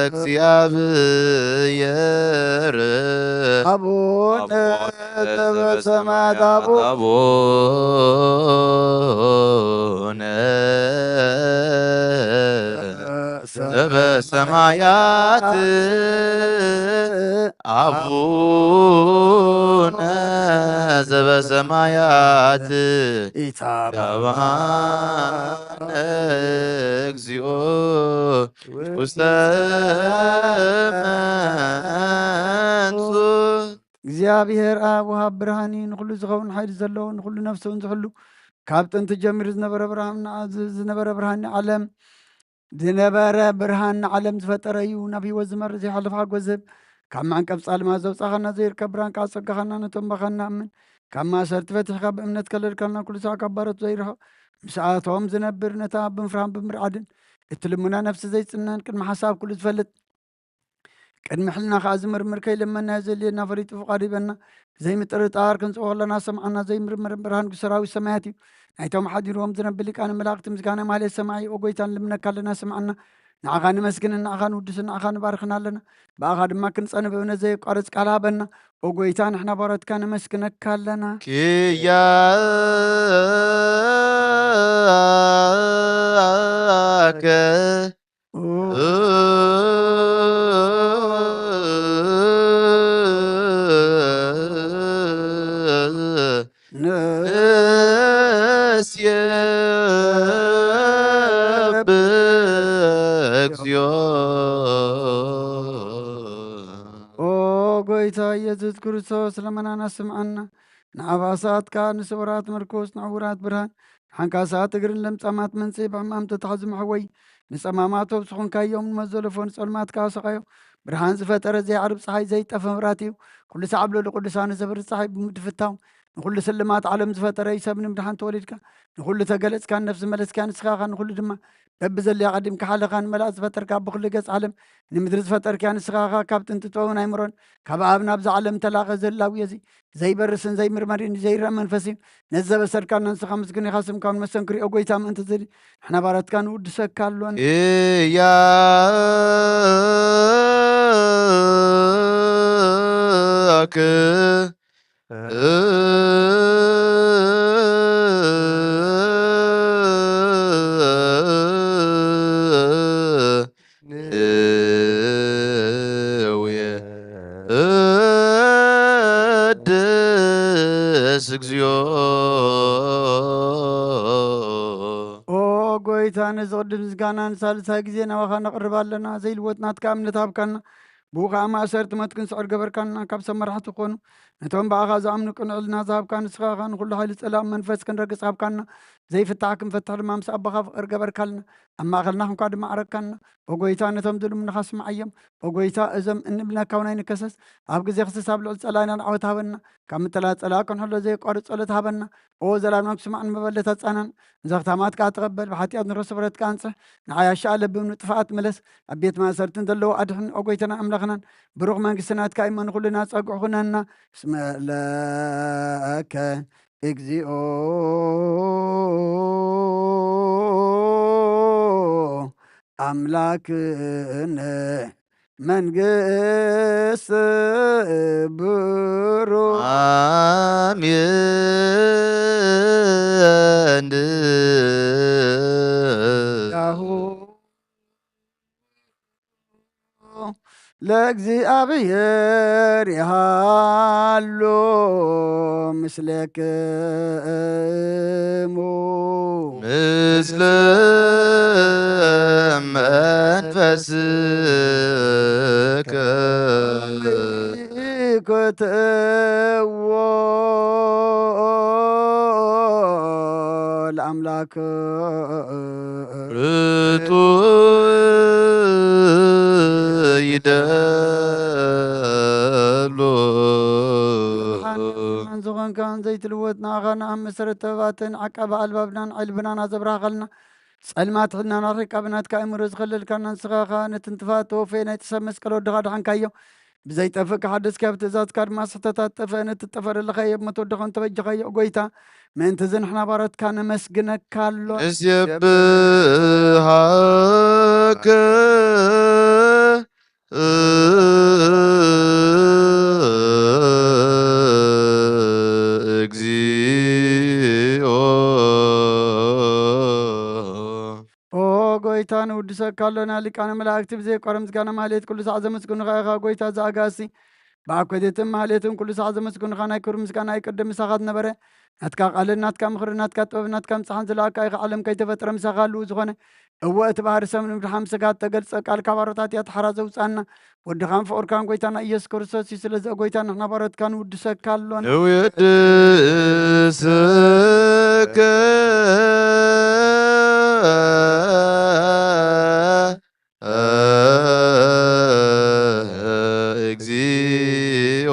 [SPEAKER 4] እግዚአብሔር
[SPEAKER 3] አቡነ ዘበሰማያት
[SPEAKER 4] አቡነ ዘበሰማያት አቡነ ዘበሰማያት ይትባረክ እግዚኦ ውስተ መንሱት
[SPEAKER 3] እግዚአብሔር አብ ወሃብ ብርሃኒ ንኩሉ ዝኸውን ሓይሊ ዘለዎ ንኩሉ ነፍሰውን ዝሕሉ ካብ ጥንቲ ጀሚሩ ዝነበረ ብርሃን ዓለም ዝነበረ ብርሃን ዓለም ዝፈጠረ እዩ ናብ ሂወት ዝመርእ ዘይሓለፍ ሓጎዝብ ካብ ማዕንቀብ ጻልማ ዘውፃኸና ዘይርከብ ብርሃን ካብ ፀጋኸና ነቶም በኸና እምን ካብ ማእሰርቲ ፈቲሕካ ብእምነት ከለልካልና ኩሉ ሰዕ ካብ ባረቱ ዘይርሕቕ ምስኣቶም ዝነብር ነታ ብምፍራን ብምርዓድን እቲ ልሙና ነፍሲ ዘይፅነን ቅድሚ ሓሳብ ኩሉ ዝፈልጥ ቅድሚ ሕልና ከዓ ዝምርምር ከይልመና ዘልየና ፈሪጡ ፍቓዱ ይበና ዘይምጥርጣር ክንፅኦ ከለና ሰምዓና ዘይምርምር ብርሃን ሰራዊት ሰማያት እዩ ናይቶም ሓዲሮም ዝነብር ሊቃነ መላእክቲ ምስጋና ማለት ሰማይ ኦጎይታን ልምነካ ኣለና ሰምዓና ንዓኻ ንመስግን ንዓኻ ንውድስ ንዓኻ ንባርኽና ኣለና ብኣኻ ድማ ክንፀንብ እምነት ዘይቋርፅ ቃል ሃበና ኦጎይታ ንሕና ባሮትካ ንመስግነካ ኣለና
[SPEAKER 4] ክያከ ንስየብ እግዚኦ
[SPEAKER 3] ጎይታ ኢየሱስ ክርስቶስ ለመናና ስምዐና ንኣባሳትካ ንስውራት ምርኮስ ንዕውራት ብርሃን ሓንካሳት እግርን ለምጻማት መንጽእ ብሕማም ተታሕዚ መሕወይ ንጸማማቶ ብስኹንካዮም ንመዘለፎ ንጸልማትካ ሰቓዮ ብርሃን ዝፈጠረ ዘይዓርብ ፀሓይ ዘይጠፈ ምብራት እዩ ኩሉ ሰዓብ ለሉ ቅዱሳን ዘብር ፀሓይ ብምድፍታው ንኩሉ ስልማት ዓለም ዝፈጠረ እዩ ሰብ ንምድሓን ተወሊድካ ንኩሉ ተገለጽካ ነፍሲ መለስካ ንስኻኻ ንኩሉ ድማ በቢ ዘልያ ቀዲምካ ሓለኻን መላእ ዝፈጠርካ ብኩሉ ገጽ ዓለም ንምድሪ ዝፈጠርካ ንስኻኻ ካብ ጥንቲ ጥበብን ኣይምሮን ካብ ኣብ ናብዚ ዓለም ተላኸ ዘላዊ እዚ ዘይበርስን ዘይምርመሪን ዘይረአ መንፈስ እዩ ነዚ ዘበሰድካ ንስኻ ምስግን ኢኻ ስምካ ንመሰንክሪኦ ጎይታ ምእንቲ ዝሊ ንሕና ባረትካ ንውድሰካ ኣሎን
[SPEAKER 4] ኢያክ ቅድስ እግዚኦ
[SPEAKER 3] ጎይታ ነዚ ቅድስ ምስጋና ንሳልሳይ ግዜ ናባኻ ነቕርብ ኣለና ዘይልወጥናትካ እምነት ሃብካና ብኡ ከዓ ማእሰርቲ መትክን ስዕር ገበርካና ካብ ሰብ መራሕቲ ኮኑ ነቶም በኣኻ ዝኣምኑ ቅንዕልና ዝሃብካ ንስኻኻ ንኩሉ ሓይሊ ፀላም መንፈስ ክንረግፅ ሃብካና ዘይፍታሕ ክንፈትሕ ድማ ምስ ኣቦኻ ፍቅር ገበርካልና ኣብ ማእኸልና ክንኳ ድማ ኣረግካና ወጎይታ ነቶም ዝልምንኻ ስማዓዮም ወጎይታ እዞም እንብልነካ እውን ኣይንከሰስ ኣብ ግዜ ክስሳብ ልዕል ፀላይና ንዓወት ሃበና ካብ ምጥላት ፀላ ክንሕሎ ዘይቋርፅ ጸሎት ሃበና ኦ ዘላብና ክስማዕ ንመበለት ኣፃናን ንዘኽታማትካ ትቐበል ብሓጢኣት ንረሱ ብረትካ ኣንፅሕ ንዓያሻ ለብም ንጥፋኣት መለስ ኣብ ቤት ማእሰርትን ዘለዎ ኣድሕን ወጎይተና ኣምላኽናን ብሩኽ መንግስትናትካ ይመን ኩሉና ፀጉዕ ኩነና እስመለከ እግዚኦ ኣምላክነ መንግስት ብሩኽ
[SPEAKER 4] አሜን
[SPEAKER 3] ያሁ ለእግዚአብሔር ይሃሎ ምስሌክሙ
[SPEAKER 4] ምስለ መንፈስከ
[SPEAKER 3] ክትዎ ለአምላክ
[SPEAKER 4] ርቱ ይደሎ
[SPEAKER 3] ዝኾንካን ዘይትልወጥ ንኣኻና ኣብ መሰረት ጥበባትን ዓቀባ ኣልባብናን ዕልብናን ኣዘብራኸልና ጸልማት ሕድናና ሪቃብናትካ እምሮ ዝኸለልካና ንስኻኻ ነቲ እንትፋት ተወፈየ ናይ ጥሰብ መስቀል ወድኻ ድሓንካዮ ብዘይጠፍእ ክሓደስካ ኣብ ትእዛዝካ ድማ ስሕተታት ጠፍአ ነቲ ጠፈረለኸዮ ብመተወድኻ እንተበጅኻዮ ጎይታ ምእንቲ እዚ ንሕና ባረትካ ነመስግነካ ኣሎ
[SPEAKER 4] ንስየብሃከ እግዚኦ
[SPEAKER 3] ጎይታ ንውድሰካ ኣሎና ሊቃነ መላእክቲ ብዘይቆረ ምስጋና ማህሌት ኩሉ ሰዓት ዘመስግኑኻ ኢኻ ጎይታ ዝኣጋሲ ብኣኮቴትን ማህሌትን ኩሉ ሰዓት ዘመስግኑኻ ናይ ክብሪ ምስጋና ይቅድም ምሳኻ ዝነበረ ናትካ ቃልን ናትካ ምክሪ ናትካ ጥበብ ናትካ ምፅሓን ዝለኣካ ኢኻ ዓለም ከይተፈጥረ ምሳኻ ኣልው ዝኾነ እወ እቲ ባህሪ ሰብ ንምድሓን ምስጋት ተገልፀ ቃልካ ባሮታት እያ ተሓራ ዘውፃና ወድኻን ፍቅርካን ጎይታና ኢየሱስ ክርስቶስ እዩ ስለዚ ጎይታ ንሕና ባሮትካ ንውድሰካ ኣሎና
[SPEAKER 4] ንውድሰከ እግዚኦ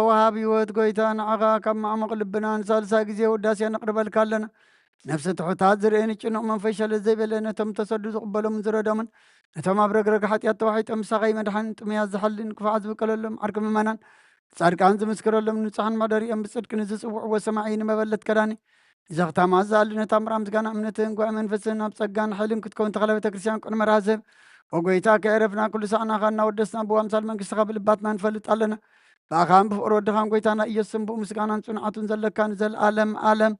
[SPEAKER 3] ወሃብ ህይወት ጎይታ ንዓኻ ካብ ማዕሙቕ ልብና ንሳልሳይ ግዜ ውዳሴ ነቕርበልካ ኣለና ነፍሲ ትሑታት ዝርአን ጭኑቕ መንፈስ ሸለስ ዘይበለ ነቶም ተሰዱ ዝቕበሎምን ዝረዶምን ነቶም ኣብ ረግረግ ሓጢኣት ተዋሒጦም ምሳኸይ መድሓን ጥምያት ዝሓልን ክፉዓት ዝብቀለሎም ዓርኪ ምእመናን ጻድቃን ዝምስክረሎም ንጹሓን ማደሪኦም ብጽድቂ ንዝጽውዕዎ ሰማዒ ንመበለት ከዳኒ ዘኽታማ ዝኣሊ ነታ ምራ ምስጋና እምነትን ጓዕ መንፈስን ኣብ ጸጋን ሓይልን ክትከውን ተኸለ ቤተ ክርስቲያን ቅድመ ራዘብ ወጎይታ ከዕረፍና ኩሉ ሰዓናኻ እናወደስና ብኣምሳል መንግስትኻ ብልባትና ንፈልጥ ኣለና ብኣኻን ብፍቅሪ ወድኻን ጎይታና ኢየሱስን ብኡ ምስጋናን ጽኑዓቱን ዘለካ ንዘለኣለም ዓለም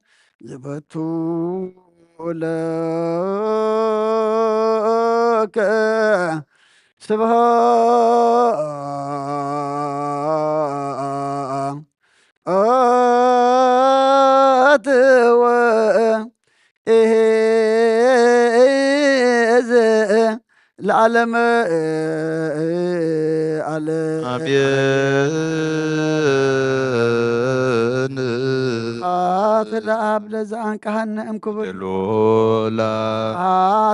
[SPEAKER 3] ዝበቱ ለከ ስብሃት ወእዝ ለዓለም ለአብ ለዘአንቀሐነ እምክቡር
[SPEAKER 4] ሎላ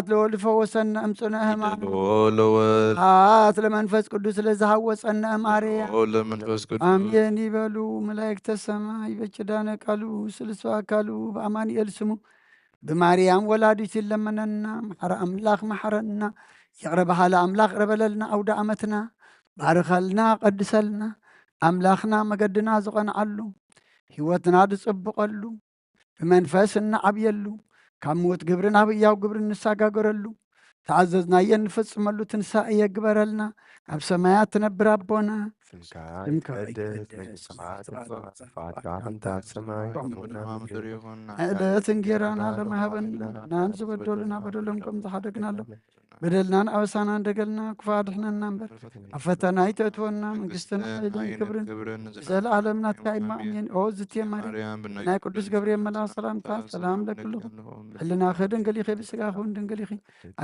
[SPEAKER 3] ለወልድ ፈወሰነ እምጽኑዕ ሕማም
[SPEAKER 4] ለወልድ
[SPEAKER 3] ለመንፈስ ቅዱስ ለዘሃወፀነ እምአርያም
[SPEAKER 4] ለመንፈስ ቅዱስ
[SPEAKER 3] አሜን ይበሉ መላእክተ ሰማይ በኪዳነ ቃሉ ስልሱ አካሉ በአማኑኤል ስሙ በማርያም ወላዲት ይለመነና መሐረ አምላክ መሐረና ይቅረበሃለ አምላክ ቅረበለልና አውደ ዓመትና ባርከልና ቀድሰልና አምላኽና መገድና ዝቐንዓሉ ህይወትና ዝጽብቐሉ ብመንፈስ እናዓብየሉ ካብ ሞት ግብሪ ናብ ሕያው ግብሪ እንሰጋገረሉ ተኣዘዝናየ እንፈጽመሉ ትንሳኤ የግበረልና ኣብ ሰማያት ትነብር ኣቦና
[SPEAKER 2] ስምካ ይትቀደስ ፈቃድካ ከምቲ ኣብ ሰማይ ከምኡ'ውን ኣብ ምድሪ ይኹን
[SPEAKER 3] ዕለት እንጀራና ለማሃበና ናን ዝበደሉና በደሎም ከም ዝሓደግናሎም በደልናን ኣበሳና እንደገልና ክፉ ኣድሕነና እምበር ኣብ ፈተና ይተእትወና መንግስትን ሓይልን ክብርን ዘለኣለም ናትካ ይማእሜን ኦ ዝትየ ማርያም ናይ ቅዱስ ገብርኤል መልኣክ ሰላምታ ሰላም ለክልኹም ሕልናኸ ድንግል ኢኺ ብስጋኹን ድንግል ኢኺ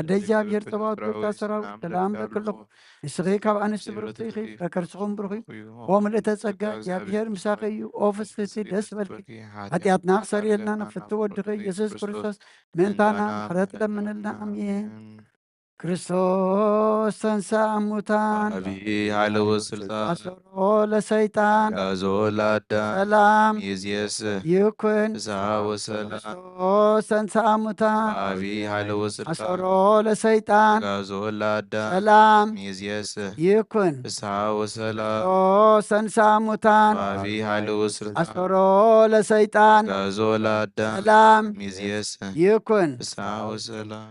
[SPEAKER 3] ኣደ እግዚኣብሔር ፀባኦት ጎይታ ሰራዊት ሰላም ለክልኹም ንስኺ ካብ ኣንስቲ ብርክቲ ኢኺ ረከርስኹም ብሩኽ እዩ ኦ ምልእተ ጸጋ እግዚኣብሔር ምሳኺ እዩ ኦ ፍስሕቲ ደስ በልኪ ኃጢአትና ክሰርየልና ነፍቲ ወድኺ ኢየሱስ ክርስቶስ ምእንታና ምሕረት ለምንልና አሜን። ክርስቶስ ተንሥአ እሙታን
[SPEAKER 4] ዓቢይ ኃይለ ወስልጣን
[SPEAKER 3] አሰሮ ለሰይጣን
[SPEAKER 4] ጋዞ ለአዳም
[SPEAKER 3] ሰላም
[SPEAKER 4] ይእዜሰ
[SPEAKER 3] ይኩን።
[SPEAKER 4] ፍስሐ ወሰላም
[SPEAKER 3] ክርስቶስ ተንሥአ እሙታን
[SPEAKER 4] ዓቢይ ኃይለ ወስልጣን
[SPEAKER 3] አሰሮ ለሰይጣን
[SPEAKER 4] ጋዞ ለአዳም
[SPEAKER 3] ሰላም
[SPEAKER 4] ይእዜሰ
[SPEAKER 3] ይኩን።
[SPEAKER 4] ፍስሐ ወሰላም
[SPEAKER 3] ክርስቶስ ተንሥአ እሙታን
[SPEAKER 4] ዓቢይ ኃይለ ወስልጣን
[SPEAKER 3] አሰሮ ለሰይጣን
[SPEAKER 4] ጋዞ ለአዳም
[SPEAKER 3] ሰላም
[SPEAKER 4] ይእዜሰ
[SPEAKER 3] ይኩን።
[SPEAKER 4] ፍስሐ ወሰላም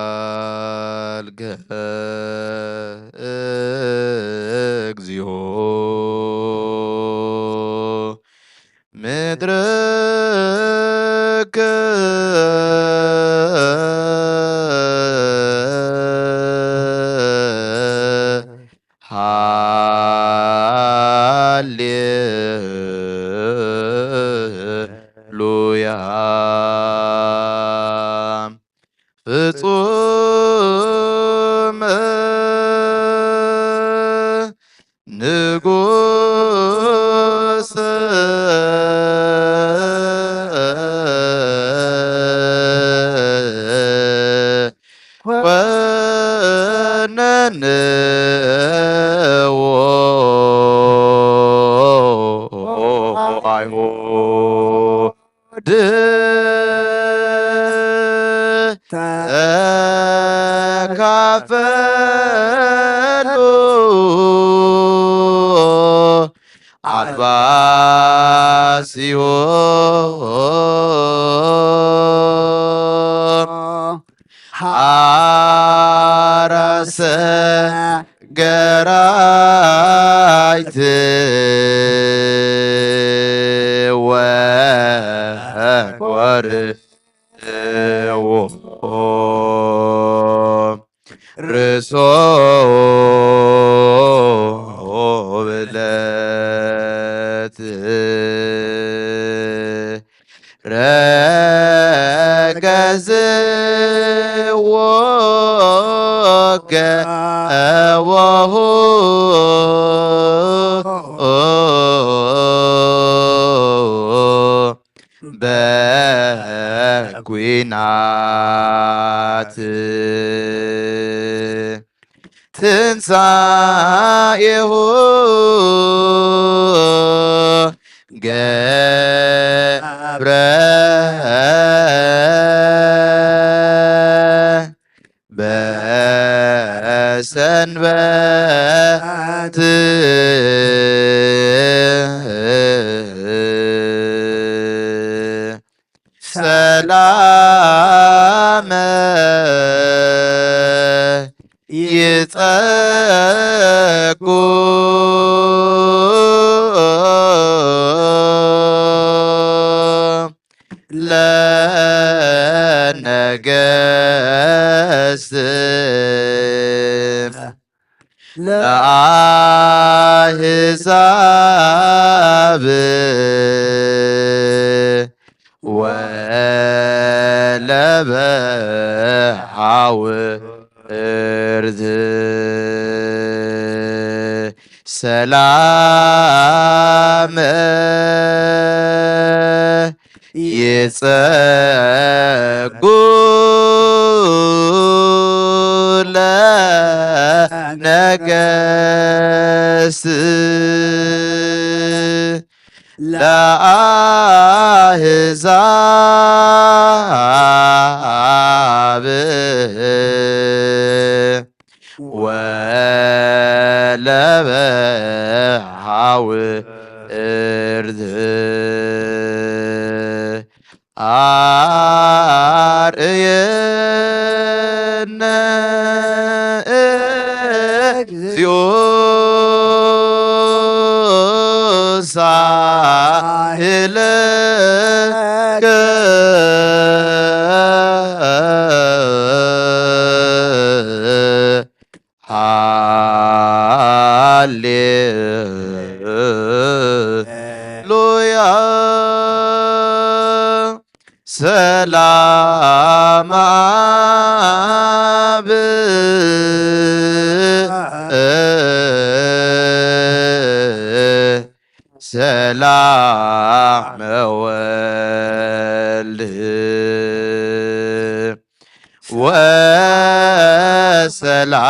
[SPEAKER 4] ተሳሃልከ እግዚኦ ምድረከ ሃሌሉያ ፍጹም ንጉሥ ኮነንዎ አይሁድ ተካፈሉ አልባሲሆን አራሰ ገራይት ወቆርዎ ርሶ ብለት ረገዝዎ ገወሁ በኩናት ትንሣኤሁ ገብረ በሰንበት ሰላመ ይጸጉ ለነገሥት ለአሕዛብ ወለበሐውርት ሰላም ይጸጉ ለነገሥት ለአሕዛብ ወለበሐውርት አርእየነ እግዚኦ ሳህለከ ሃሌሉያ ሰላም አብ ሰላም ወልድ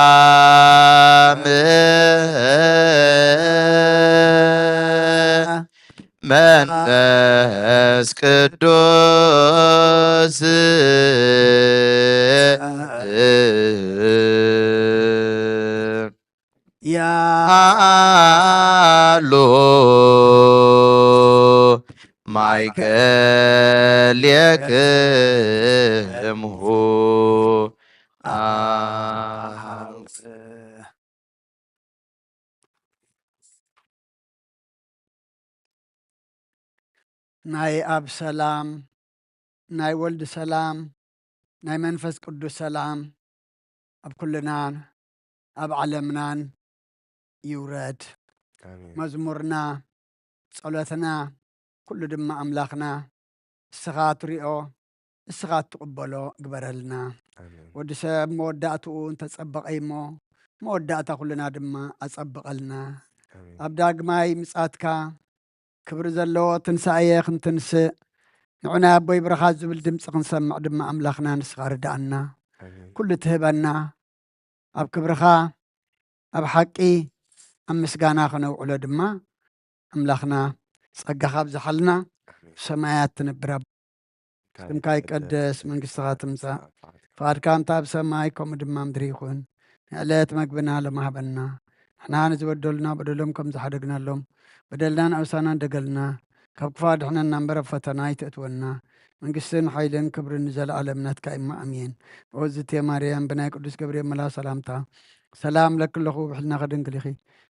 [SPEAKER 4] ወሰላም መንፈስ ቅዱስ ያሎ ማይከልየክምሁ
[SPEAKER 3] ናይ ኣብ ሰላም ናይ ወልድ ሰላም ናይ መንፈስ ቅዱስ ሰላም ኣብ ኩልናን ኣብ ዓለምናን ይውረድ። መዝሙርና ጸሎትና ኩሉ ድማ ኣምላኽና እስኻ ትሪኦ እስኻ ትቕበሎ ግበረልና። ወዲ ሰብ መወዳእትኡ እንተጸበቐ እሞ መወዳእታ ኩልና ድማ ኣጸብቐልና። ኣብ ዳግማይ ምጻትካ ክብሪ ዘለዎ ትንሳኤ ክንትንስእ ንዑና ኣቦይ ብረኻት ዝብል ድምፂ ክንሰምዕ ድማ ኣምላኽና ንስኻ ርዳእና ኩሉ ትህበና። ኣብ ክብርኻ ኣብ ሓቂ ኣብ ምስጋና ክነውዕሎ ድማ ኣምላኽና ጸጋኻ ብዝሓልና ሰማያት ትነብር። ስምካ ይቀደስ፣ መንግሥትኻ ትምጻእ፣ ፍቓድካ እንታ ኣብ ሰማይ ከምኡ ድማ ምድሪ ይኹን። ንዕለት መግብና ለማህበና ንሕና ንዝበደሉና በደሎም ከም ዝሓደግናሎም በደልናን ኣውሳናን ደገልና ካብ ክፋ ድሕነና እምበር ኣብ ፈተና ይትእትወና። መንግሥትን ሓይልን ክብርን ዘለኣለም ናትካ ኢማ ኣሜን። ወዝቴ ማርያም ብናይ ቅዱስ ገብርኤል መላ ሰላምታ ሰላም ለክለኹ ብሕልና ኸድንግል ኢኺ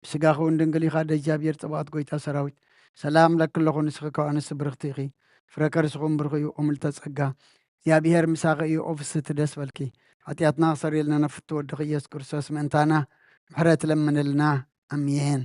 [SPEAKER 3] ብስጋኹ እንድንግል ኢኻ ደጃብሔር ጽባኦት ጐይታ ሰራዊት ሰላም ለክለኹ ንስኺ ካብ ኣንስቲ ብርኽቲ ኢኺ ፍረ ከርስኹም ብርኽ እዩ ኦምልተ ጸጋ እግዚኣብሔር ምሳኺ እዩ ኦፍስቲ ደስ በልኪ ኃጢአትና ክሰሪልና ነፍቲ ወድኺ ኢየሱስ ክርስቶስ ምእንታና ምሕረት ለምንልና ኣሜን።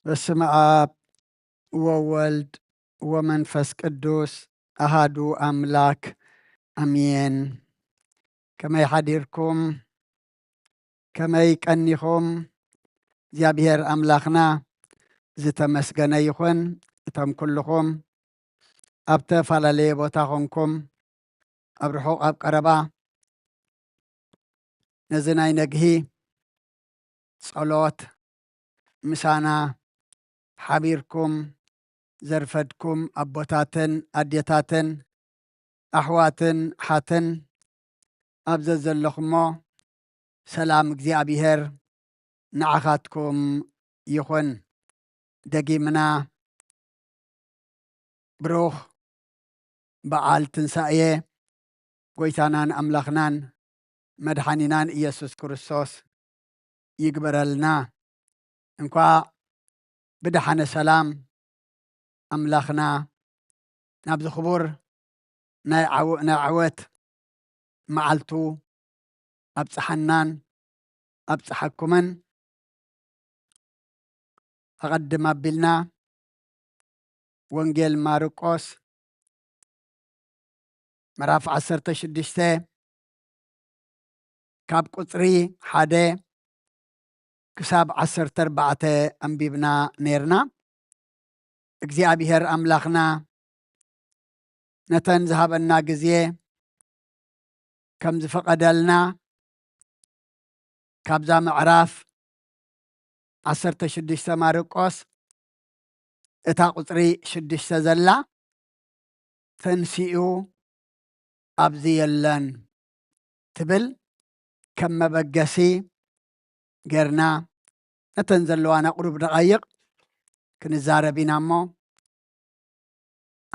[SPEAKER 3] በስመ አብ ወወልድ ወመንፈስ ቅዱስ አሃዱ አምላክ አሜን። ከመይ ሓዲርኩም ከመይ ቀኒኹም? እግዚአብሔር አምላኽና ዝተመስገነ ይኹን። እቶም ኩልኹም ኣብ ተፈላለየ ቦታ ኾንኩም ኣብ ርሑቕ ኣብ ቀረባ ነዚ ናይ ነግሂ ጸሎት ምሳና ሓቢርኩም ዘርፈድኩም ኣቦታትን ኣዴታትን ኣሕዋትን ሓትን ኣብ ዘለኹሞ ሰላም እግዚኣብሔር ንዓኻትኩም ይኹን ደጊምና ብሩኽ በዓል ትንሣኤ ጐይታናን ኣምላኽናን መድኃኒናን ኢየሱስ ክርስቶስ ይግበረልና እንኳ ብድሓነ ሰላም ኣምላኽና ናብ ዝኽቡር ናይ ዓወት መዓልቱ ኣብጽሓናን ኣብጽሓኩምን ኣቐድም ኣቢልና ወንጌል ማርቆስ ምዕራፍ 16 ካብ ቁጽሪ 1 ክሳብ 14 ኣንቢብና ነርና እግዚኣብሔር ኣምላኽና ነተን ዝሃበና ጊዜ ከም ዝፈቐደልና ካብዛ ምዕራፍ 16 ማርቆስ እታ ቁጽሪ 6 ዘላ ተንሲኡ ኣብዚ የለን ትብል ከም መበገሲ ጌርና ነተን ዘለዋና ቁሩብ ደቓይቕ ክንዛረብ ኢና እሞ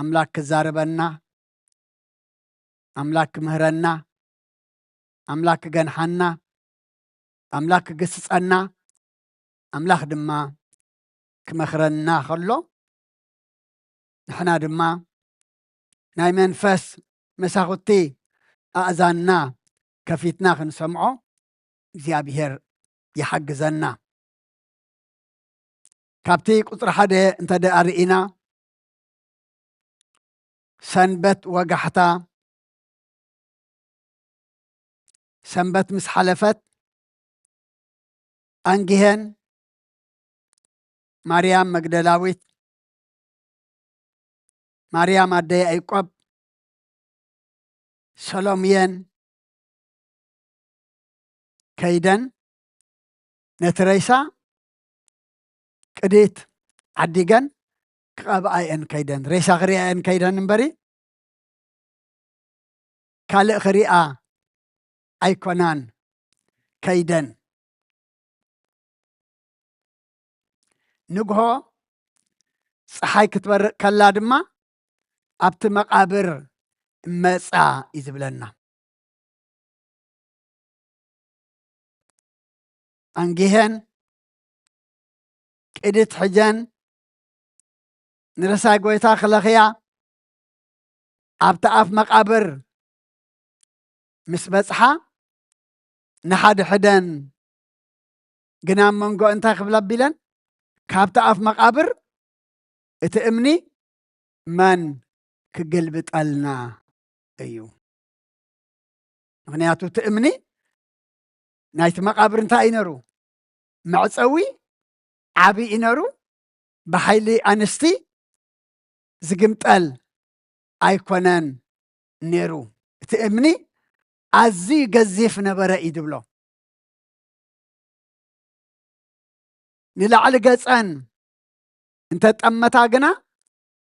[SPEAKER 3] ኣምላክ ክዛረበና ኣምላክ ክምህረና ኣምላክ ክገንሓና ኣምላክ ክግስጸና ኣምላኽ ድማ ክመኽረና ኸሎ ንሕና ድማ ናይ መንፈስ መሳኹቲ ኣእዛንና ከፊትና ክንሰምዖ እግዚኣብሔር ይሓግዘና ካብቲ ቁጽሪ 1 እንተደኣርኢና ሰንበት ወጋሕታ ሰንበት ምስ ሓለፈት ኣንጊሄን ማርያም መግደላዊት ማርያም ኣደይ ያዕቆብ ሰሎምየን ከይደን ነቲ ረይሳ ቅዲት ዓዲገን ክቐብኣየን ከይደን ረይሳ ክሪአየን ከይደን እምበሪ ካልእ ክሪኣ ኣይኮናን ከይደን ንግሆ ፀሓይ ክትበርቕ ከላ ድማ ኣብቲ መቃብር መጻ እዩ ዝብለና ኣንጊሄን ቅዲት ሕጀን ንረሳይ ጐይታ ክለኽያ ኣብቲ ኣፍ መቃብር ምስ በጽሓ ንሓደ ሕደን ግና መንጎ እንታይ ክብላ ኣቢለን ካብቲ ኣፍ መቃብር እቲ እምኒ መን ክግልብጠልና እዩ ምክንያቱ እቲ እምኒ ናይቲ መቃብር እንታይ እዩ ነሩ መዕፀዊ ዓብይ እዩ ነሩ ብሓይሊ ኣንስቲ ዝግምጠል ኣይኮነን ነይሩ እቲ እምኒ ኣዝዩ ገዚፍ ነበረ እዩ ዝብሎ ንላዕሊ ገፀን እንተጠመታ ግና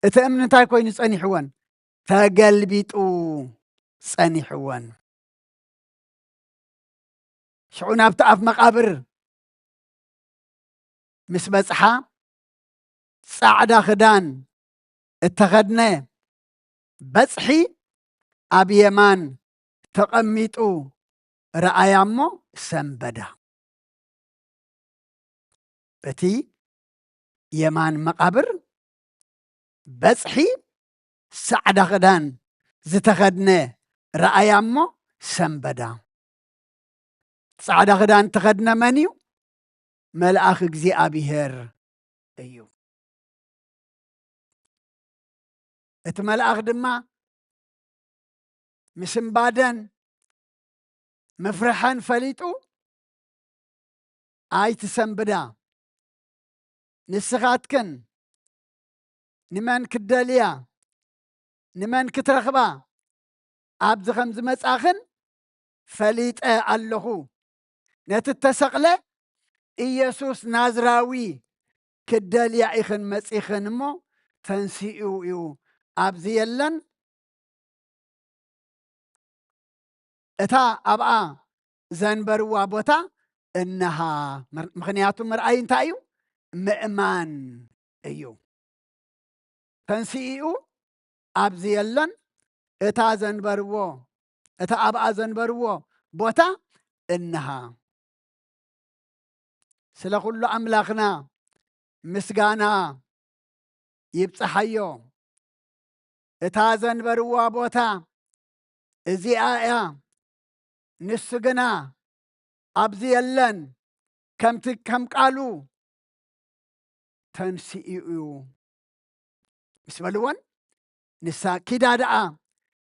[SPEAKER 3] እቲ እምኒ እንታይ ኮይኑ ፀኒሕወን ተገልቢጡ ፀኒሕወን ሽዑ ናብቲ ኣፍ መቃብር ምስ በጽሓ ጻዕዳ ክዳን እተኸድነ በጽሒ ኣብ የማን ተቐሚጡ ረኣያ እሞ ሰንበዳ እቲ የማን መቃብር በጽሒ ጻዕዳ ክዳን ዝተኸድነ ረኣያ እሞ ሰንበዳ ጻዕዳ ክዳን ተኸድነ መን እዩ መልኣኽ እግዚኣብሔር እዩ እቲ መልኣኽ ድማ ምስ እምባደን መፍርሐን ፈሊጡ ኣይትሰንብዳ ንስኻትክን ንመን ክደልያ ንመን ክትረኽባ ኣብዚ ከም ዝመጻኽን ፈሊጠ ኣለኹ ነቲ እተሰቕለ ኢየሱስ ናዝራዊ ክደልያ ኢኽን መጺኽን እሞ ተንሲኡ እዩ ኣብዚ የለን እታ ኣብኣ ዘንበርዋ ቦታ إنها مخنياتو مرأي انتايو مئمان أيو تنسيئو أبزيلن إتا زنبرو إتا أبقى زنبرو بوتا إنها سلا كل أملاخنا مسغانا يبصحيو إتا زنبرو بوتا إزي آيا نسغنا أبزيلن كم قالوا تنسيئو مسبلون نسا كداداء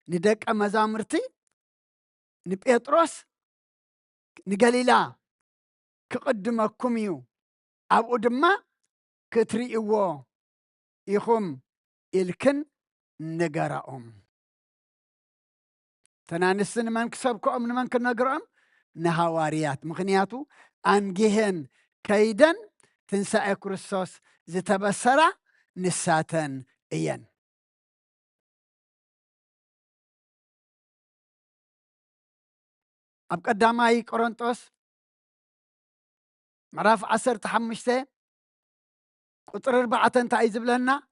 [SPEAKER 3] ندق مزامرتي نبيطروس نقليلا كقدمكم يو أبو دما كتريئو يخم إلكن نقرأهم تنانسن من كسبكم من كنقرأهم نهواريات مخنياتو أنجهن كيدن تنسى كريستوس زتبسرة نساتن إيان أب قداماي كورنثوس معرف 15 قطر 4 انتاي زبلنا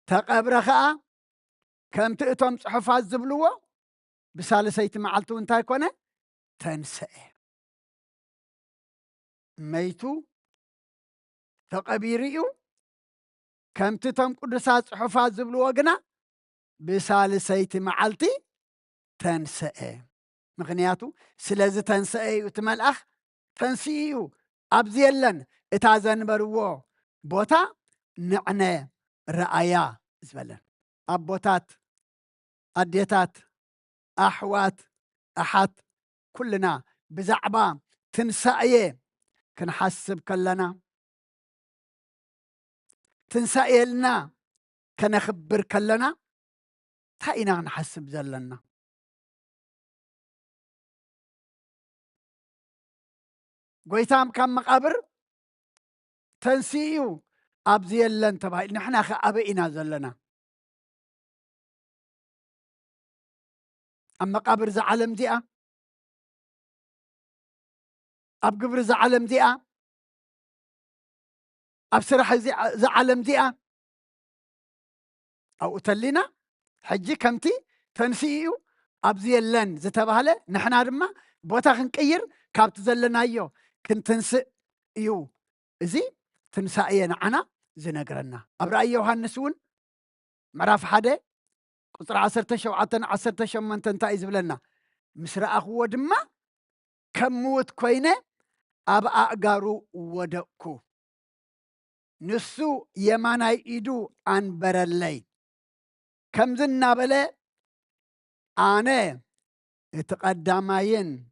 [SPEAKER 3] تقبر خا كم تأتم صحفات زبلوه بسالسيت معلتو انتاي كونه تنسى ميتو تقبيريو كم تتم قدسات صحفات زبلوه قنا بسالسيت معلتي تنسى مغنياتو سلازي تنسى وتملأخ تنسيو أبزيلن إتازن بروا بوتا نعنى رأيا زبلن أبوتات أديتات أحوات أحات كلنا بزعبا تنسأيه كنحسب كلنا تنسأيه لنا كنخبر كلنا تاينا نحسب زلنا قويتام كم مقابر تنسيو أبزيلن تباي نحنا أبئنا زلنا أما قبر زعلم ديئة أب قبر زعلم ديئة أب سرح زعلم ديئة أو أتلينا حجي كمتي تنسيو أبزيلن زتبهله نحنا رما بوتا خنقير كابت زلنا يو كنت تنسيو إزي تنسائينا عنا زنقرنا أبرأي يوحنسون معرف حدا قطر 10 من تنتايز بلنا مسرا أخو دما كموت كوينة أبا أقارو ودكو نسو يمانا إيدو عن برالي كم زنا بلا أنا اتقداماين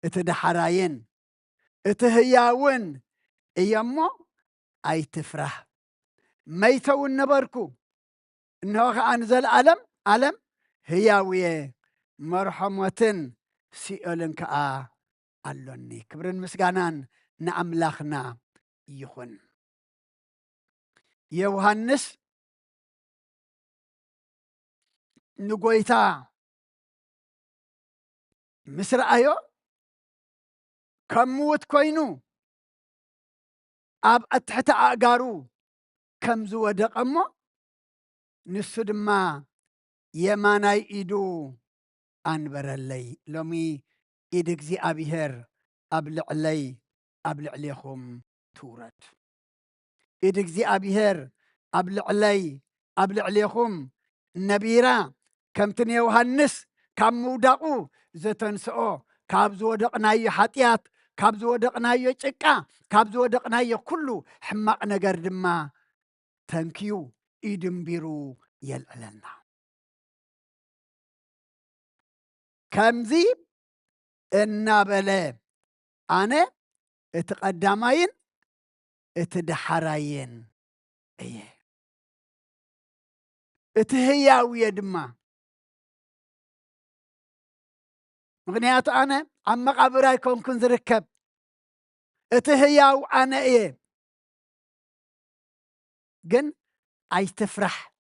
[SPEAKER 3] اتدحراين اتهياون إيامو أي تفرح ميتو النبركو إنه أنزل ألم هياوية مرحمة سئلن كأ ألوني كبرن مسجانان نأملاخنا يخون يوهنس نقويتا مصر أيو كموت كوينو أب أتحت أقارو كم زو دقمو نسود ما يماناي إيدو أنبر اللي لومي إيدك زي أبيهر أبلع عليكم تورت إيدك زي أبيهر أبلع عليكم نبيرا كم تنيو هنس كم مودقو زتنسؤو كابزو دقناي حطيات كابزو دقناي چقا كابزو دقناي كله حماق نجر دما تنكيو إيدم بيرو يلعلنا كمزي النابلة أنا اتقدامين اتدحراين ايه اتهياوية دما مغنيات أنا عم قبراي كون زركب اتهياو أنا ايه جن عايز تفرح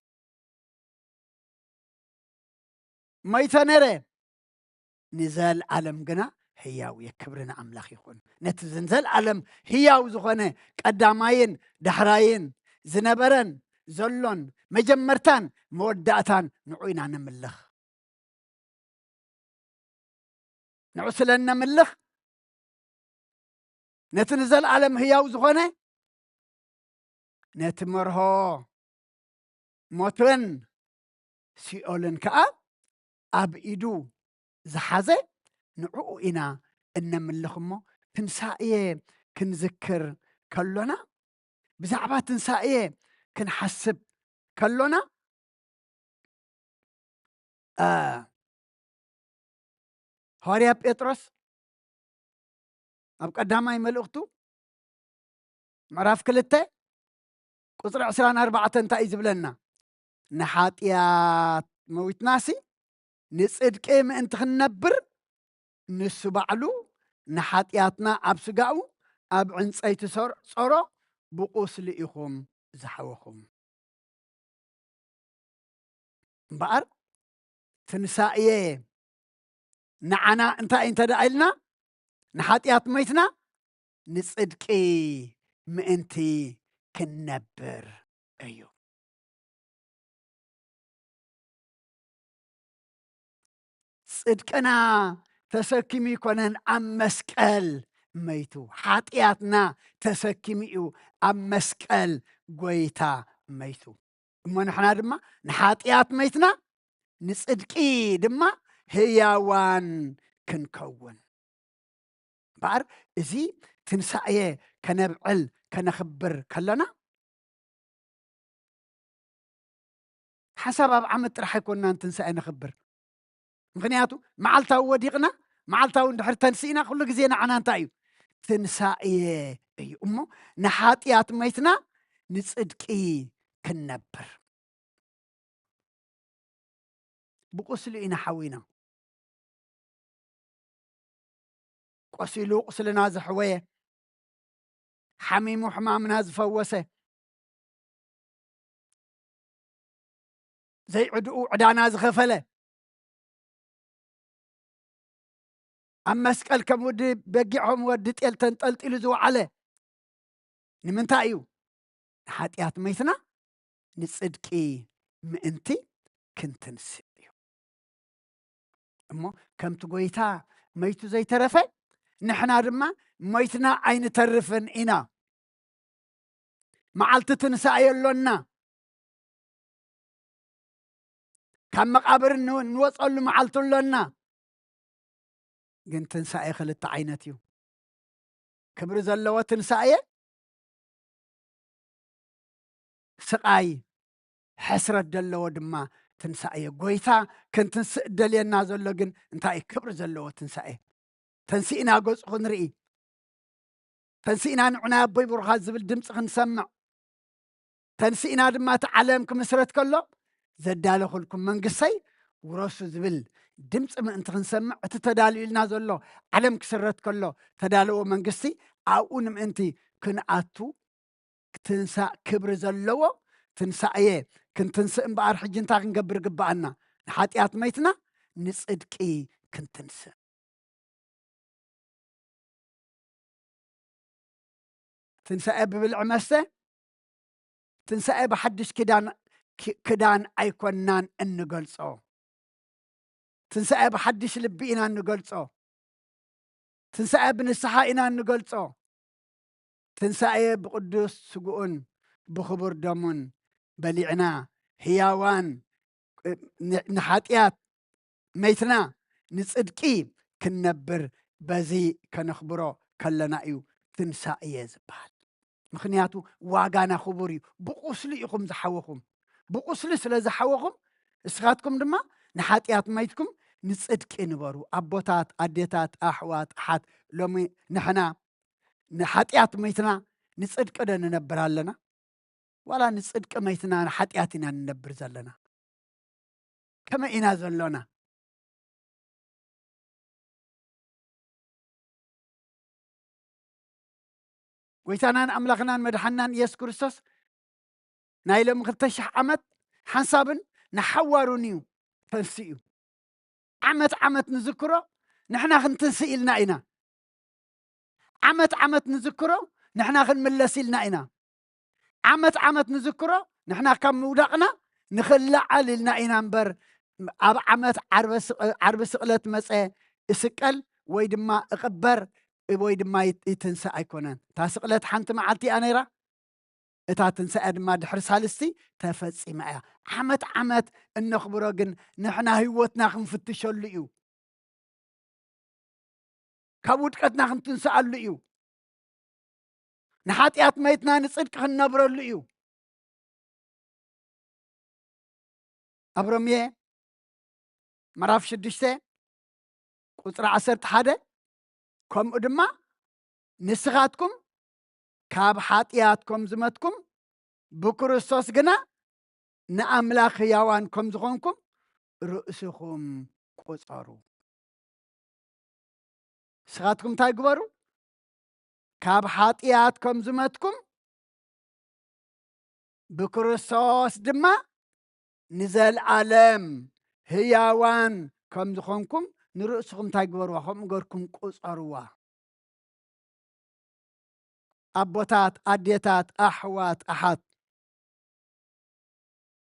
[SPEAKER 3] ما يتنرى نزال عالم جنا ህያው የክብርን አምላኽ ይኹን ነቲ ዘለዓለም ህያው ዝኾነ ቀዳማይን ዳሕራይን ዝነበረን ዘሎን መጀመርታን መወዳእታን ንዑ ኢና ንምልኽ ንዑ ስለ ነምልኽ ነቲ ንዘለዓለም ህያው ዝኾነ ነቲ መርሆ ሞትን ሲኦልን ከዓ ኣብ ኢዱ ዝሓዘ ንዕኡ ኢና እነምልኽ እሞ ትንሳኤ ክንዝክር ከሎና ብዛዕባ ትንሳኤ ክንሓስብ ከሎና ሐዋርያ ጴጥሮስ ኣብ ቀዳማይ መልእኽቱ ምዕራፍ 2 ቁፅሪ 24 እንታይ እዩ ዝብለና ንሓጢያት መዊትናሲ ንጽድቂ ምእንቲ ክንነብር ንሱ ባዕሉ ንሓጢያትና ኣብ ስጋኡ ኣብ ዕንፀይቲ ጾሮ ብቁስሊ ኢኹም ዝሓወኹም እምበኣር ትንሳኤ ንዓና እንታይ እንተደኣ ኢልና ንሓጢያት መይትና ንጽድቂ ምእንቲ ክንነብር እዩ ጽድቅና ተሰኪሙ ይኮነን ኣብ መስቀል መይቱ ሓጢያትና ተሰኪሙ እዩ ኣብ መስቀል ጎይታ መይቱ እሞ ንሕና ድማ ንሓጢያት መይትና ንጽድቂ ድማ ህያዋን ክንከውን እምበኣር እዚ ትንሳኤ ከነብዕል ከነኽብር ከለና ሓሳብ ኣብ ዓመት ጥራሕ ኣይኮንናን ትንሳኤ ነኽብር ምክንያቱ መዓልታዊ ወዲቕና መዓልታዊ እንድሕር ተንሲእና ኩሉ ግዜ ንዓና እንታይ እዩ ትንሳኤ እዩ እሞ ንሓጢያት መይትና ንጽድቂ ክንነብር ብቁስሊ ኢና ሓዊና ቆሲሉ ቁስልና ዝሕወየ ሓሚሙ ሕማምና ዝፈወሰ ዘይዕድኡ ዕዳና ዝኸፈለ ኣብ መስቀል ከም ወዲ በጊዖም ወዲ ጤል ተንጠልጢሉ ዝወዓለ ንምንታይ እዩ ንሓጢያት መይትና ንጽድቂ ምእንቲ ክንትንስእ እዩ እሞ ከምቲ ጎይታ መይቱ ዘይተረፈ ንሕና ድማ መይትና ኣይንተርፍን ኢና መዓልቲ ትንሳኤ ኣሎና ካብ መቃብር ንወፀሉ መዓልቲ ኣሎና ግን ትንሳኤ ክልተ ዓይነት እዩ ክብሪ ዘለዎ ትንሳኤ ስቃይ ሕስረት ዘለዎ ድማ ትንሳኤ ጎይታ ክንትንስእ ደልየና ዘሎ ግን እንታይ ክብሪ ዘለዎ ትንሳኤ ተንሲእና ገፁ ክንርኢ ተንሲእና ንዑና ኣቦይ ብሩኻት ዝብል ድምፂ ክንሰምዕ ተንሲእና ድማ እቲ ዓለም ክምስረት ከሎ ዘዳለኹልኩም መንግስተይ ውረሱ ዝብል ድምፂ ምእንቲ ክንሰምዕ እቲ ተዳልዩልና ዘሎ ዓለም ክስረት ከሎ ተዳለዎ መንግስቲ ኣብኡ ንምእንቲ ክንኣቱ ትንሳእ ክብሪ ዘለዎ ትንሳኤ ክንትንስእ እምበኣር ሕጂ እንታይ ክንገብር ግባኣና ንሓጢያት መይትና ንጽድቂ ክንትንስእ ትንሳኤ ብብልዕ መስተ ትንሳኤ ብሓድሽ ክዳን ኣይኮናን እንገልጾ ትንሳኤ ብሓድሽ ልቢ ኢና እንገልጾ ትንሳኤ ብንስሓ ኢና እንገልጾ ትንሳኤ ብቅዱስ ስጉኡን ብክቡር ደሙን በሊዕና ህያዋን ንሓጢያት መይትና ንጽድቂ ክንነብር በዚ ከነኽብሮ ከለና እዩ ትንሳኤ ዝበሃል ምክንያቱ ዋጋና ክቡር እዩ ብቁስሊ ኢኹም ዝሓወኹም ብቁስሊ ስለ ዝሓወኹም እስኻትኩም ድማ ንሓጢያት መይትኩም ንጽድቂ ንበሩ ኣቦታት ኣዴታት ኣሕዋት ኣሓት ሎሚ ንሕና ንሓጢያት መይትና ንጽድቂ ደ ንነብር ኣለና ዋላ ንጽድቂ መይትና ንሓጢያት ኢና ንነብር ዘለና ከመይ ኢና ዘሎና ጎይታናን ኣምላኽናን መድሓናን ኢየሱስ ክርስቶስ ናይ ሎሚ 2000 ዓመት ሓንሳብን ንሓዋሩን እዩ ተንስኡ ዓመት ንዝክሮ نحنا خنتنسئلنا إنا عمت نذكره نحنا خنملسلنا إنا عمت نذكره نحنا كم ودقنا نخلع لنا إنا نبر أب عمت عرب سقلت مسأ اسكال ويدما اقبر ويدما يتنسى أيكونن تاسقلت حنت معتي أنيرا اتا تنسى ما دحر سالستي تفصي معايا عمت النخبرو جن نحنا هيوتنا خنفتشلو إيو كابودكتنا خنتنسألو إيو نحاتيات ميتنا نصدق خنبرلو إيو أبرميه مراف شدشته قطر 11 كم أدما نسخاتكم كاب حاتياتكم زمتكم بكريستوس جنا نأملاخ يوانكم زخونكم رؤسكم قصارو سخاتكم تايقبرو كاب حاتياتكم زمتكم بكريستوس دما نزل عالم هيوان كم زخونكم نرؤسكم تايقبرو هم غوركم قصاروا أبوتات أديتات أحوات أحد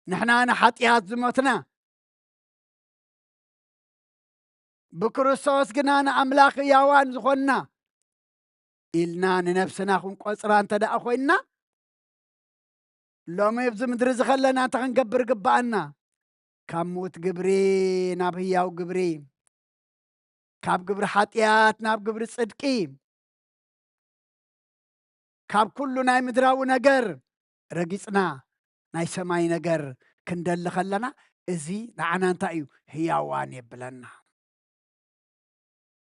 [SPEAKER 3] نحنا أنا حاتيات زمتنا بكريستوس جنانا أملاخ يوان زخونا إلنا نفسنا خون قصران تدا أخوينا لو ما يبزم درز خلنا تخنقبر قبعنا كموت قبري نابهياو قبري كاب قبر حاتيات ناب قبر صدقي كاب كله ناي مدراو نجر رقصنا ناي سماي نجر كندل خلنا ازي نعنا انتايو هياوان يبلنا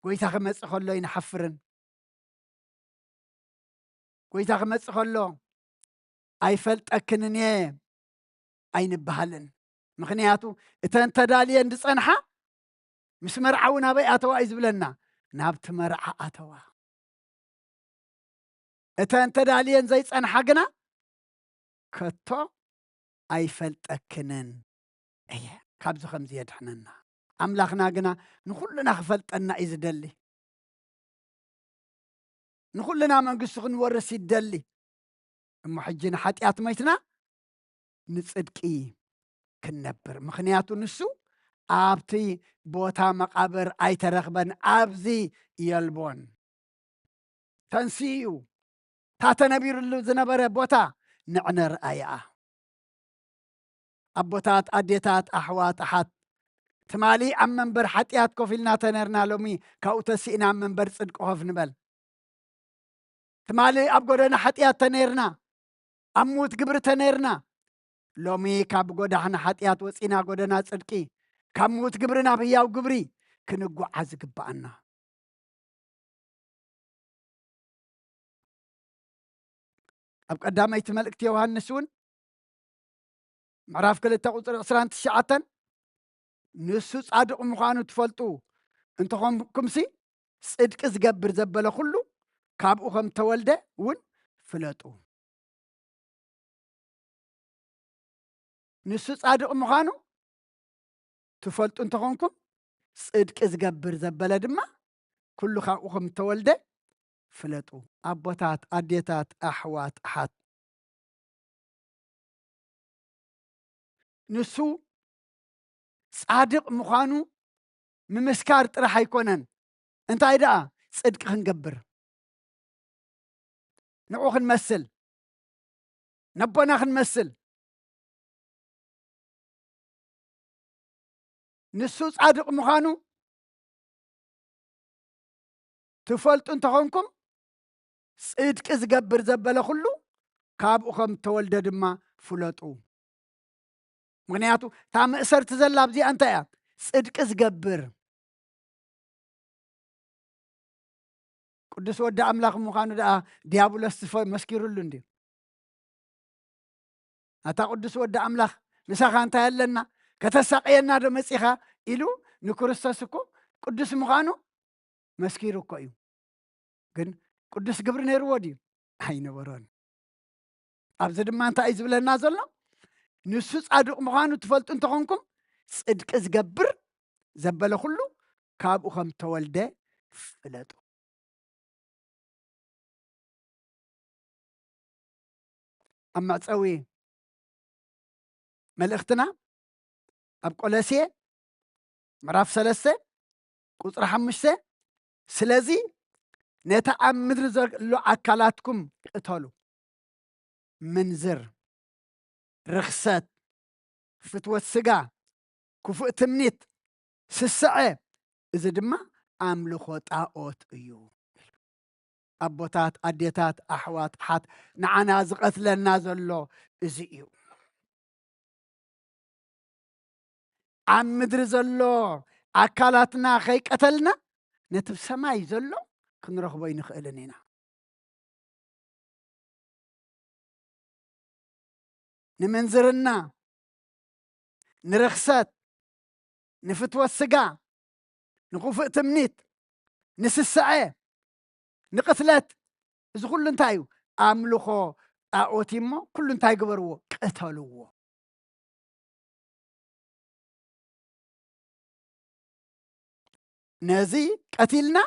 [SPEAKER 3] قويتا خمس خلو ينحفرن قويتا خمس خلو أي فلت أكنني أي نبهلن مخنياتو إتن تداليا ندصنحا مس مرعونا بي أتوا إزبلنا نابت مرعا أتوا إتن تداليا زي صنحا قنا كتو أي فلت أكنن أيه كابزو خمزي يدحننا أملاخنا قنا نخلنا خفلت أنا إزدلي نخلنا من قصغن ورسي الدلي محجين حاتيات ميتنا نصدقي كنبر مخنياتو نسو آبتي بوتا مقابر أي ترغبن آبزي يلبون تنسيو تاتا نبير اللو زنبر بوتا نعنر آيا أبوتات أديتات أحوات أحد تمالي عم منبر حاتيات كوفيلنا تنرنا لومي كاوتسينا عم منبر صدق خوف نبل تمالي أبقودنا حاتيات تنيرنا أموت قبر تنيرنا لومي كاب قودحنا حاتيات وصينا قودنا صدقي كموت قبرنا بياو قبري كنقو عزق بأنا أبقى دامي تملكت يوهنسون معراف كل تقصر عسران تشعتن نسو صادق مخانو تفلطو انتخم كمسي صدق زقبر زبله كله كابو خم تولده ون فلطو نسو صادق مخانو تفلطو انتخمكم صدق زقبر زبله دما كله كابو خم تولده فلطو أبوتات أديتات أحوات أحد نسو صادق مخانو ممسكار طرح يكونن انت ايدا صدق خنقبر نعو خنمثل نبونا خنمثل نسو صادق مخانو تفلط انتخونكم صدق زقبر زبله كله كابوخم تولد دما فلطو مغنياتو تام اسر تزلاب زي انت يا صدق زقبر قدس ودع أملاك مخانو دا ديابولس مسكيرو اللندي أتا قدس ودع أملاك مساخان تهلنا كتساقينا دو مسيخا إلو نكورستاسكو قدس مخانو مسكيرو كويو كن قدس قبر نيرو ودي هاي نورون أبزد ما انتا إزبلا نازلنا نسوس عدو مخانو تفلت انتخونكم صدق ازقبر زبالة كله ካብኡ ከም ተወልደ ፍለጡ ኣብ መዕፀዊ መልእኽትና ኣብ ቆሎሴ ምዕራፍ 3 ቁፅሪ 5 ስለዚ ነታ ኣብ ምድሪ ዘሎ ኣካላትኩም ቅተሉ ምንዝር ርክሰት ፍትወት ስጋ ክፉእ ትምኒት ስስዐ እዚ ድማ ኣምልኾ ጣዖት እዩ ኣቦታት ኣዴታት ኣሕዋት ሓት ንዓና ዝቐትለና ዘሎ እዚ እዩ ኣብ ምድሪ ዘሎ ኣካላትና ከይቀተልና ነቲ ሰማይ ዘሎ ክንረኽቦ ይንኽእልን ኢና ንምንዝርና ንርክሰት ንፍትወት ስጋ ንኽፉእ ትምኒት ንስስዐ ንቅትለት እዚ ኩሉ እንታይ እዩ ኣምልኾ ጣዖት እሞ ኩሉ እንታይ ግበርዎ ቅተልዎ ነዚ ቀቲልና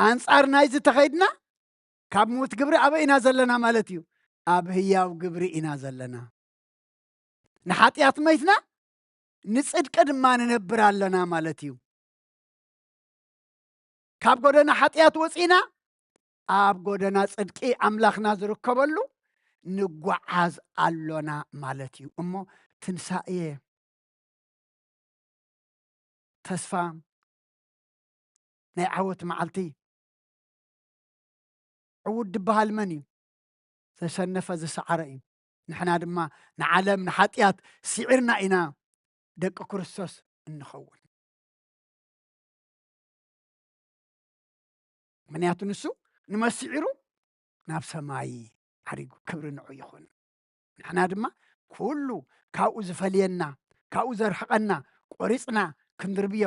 [SPEAKER 3] ኣንጻር ናይዚ ተኸይድና ካብ ሞት ግብሪ ኣበይ ኢና ዘለና ማለት እዩ ኣብ ህያው ግብሪ ኢና ዘለና ንሓጢኣት መይትና ንጽድቂ ድማ ንነብር ኣለና ማለት እዩ ካብ ጎደና ሓጢኣት ወፂና ኣብ ጎደና ጽድቂ ኣምላኽና ዝርከበሉ ንጓዓዝ ኣሎና ማለት እዩ እሞ ትንሳኤ ተስፋ ናይ ዓወት መዓልቲ ዕውድ ድበሃል መን እዩ ዘሸነፈ ዝሰዓረ እዩ ንሕና ድማ ንዓለም ንሓጢኣት ስዒርና ኢና ደቂ ክርስቶስ እንኸውን ምክንያቱ ንሱ ንመስዒሩ ናብ ሰማይ ሓሪጉ ክብሪ ንዑ ይኹን ንሕና ድማ ኩሉ ካብኡ ዝፈልየና ካብኡ ዘርሕቐና ቆሪፅና ክንድርብዮ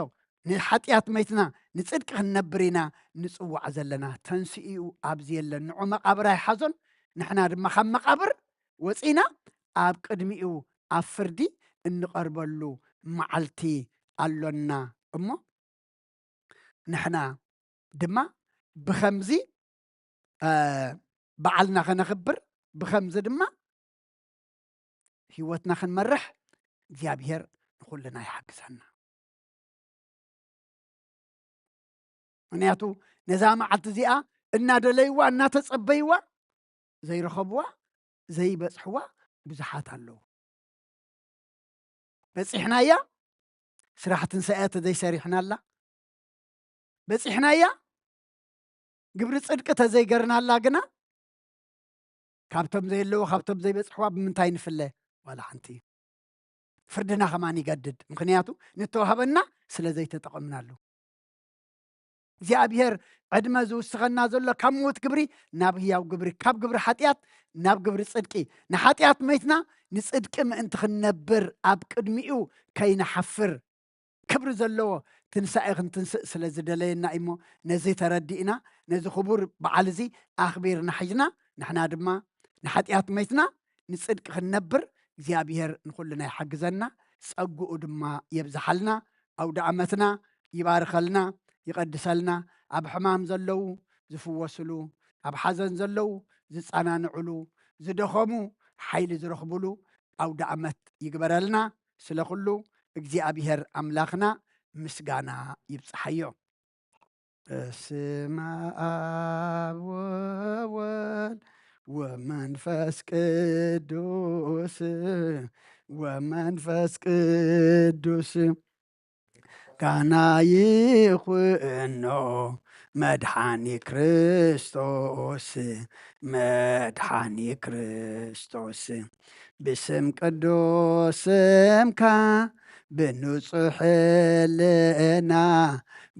[SPEAKER 3] ንሓጢኣት መይትና ንጽድቂ ክንነብር ኢና ንጽዋዕ ዘለና ተንስኡ ኣብዚ የለን ንዑ መቃብር ኣይሓዞን ንሕና ድማ ካብ መቃብር ወፂና ኣብ ቅድሚኡ ኣብ ፍርዲ እንቐርበሉ መዓልቲ ኣሎና እሞ ንሕና ድማ ብኸምዚ በዓልና ኸነኽብር ብኸምዚ ድማ ህይወትና ክንመርሕ እግዚኣብሔር ንኹልና ይሓግዘና ምክንያቱ ነዛ መዓልቲ እዚኣ እናደለይዋ እናተጸበይዋ ዘይረኸብዋ ዘይበጽሕዋ ብዙሓት ኣለዉ በፂሕናያ ስራሕ ትንሳኤ ተዘይሰሪሕናላ በፂሕናያ ግብሪ ጽድቂ ተዘይገርናላ ግና ካብቶም ዘየለዎ ካብቶም ዘይበጽሕዋ ብምንታይ ንፍለ ዋላ ሓንቲ ፍርድና ኸማን ይገድድ ምክንያቱ ንተዋህበና ስለ ዘይተጠቐምናሉ እግዚኣብሔር ዕድመ ዝውስኸና ዘሎ ካብ ሞት ግብሪ ናብ ህያው ግብሪ ካብ ግብሪ ሓጢኣት ናብ ግብሪ ጽድቂ ንሓጢኣት መይትና ንጽድቂ ምእንቲ ክንነብር ኣብ ቅድሚኡ ከይነሓፍር ክብሪ ዘለዎ ትንሳኤ ክንትንስእ ስለ ዝደለየና እሞ ነዚ ተረዲእና ነዚ ክቡር በዓል እዚ ኣኽቢርና ሒዝና ንሕና ድማ ንሓጢኣት መይትና ንጽድቂ ክንነብር እግዚኣብሔር ንኹልና ይሓግዘና ጸጉኡ ድማ የብዝሓልና ኣውደ ዓመትና ይባርከልና ይቐድሰልና ኣብ ሕማም ዘለዉ ዝፍወስሉ ኣብ ሓዘን ዘለዉ ዝጸናንዕሉ ዝደኸሙ ሓይሊ ዝረኽብሉ ኣውደ ዓመት ይግበረልና ስለ ኩሉ እግዚኣብሔር ኣምላኽና ምስጋና ይብጽሓዮ በስመ አብ ወወልድ ወመንፈስ ቅዱስ ጋና ይኹኖ መድኃኒ ክርስቶስ ብስም ቅዱስ ስምካ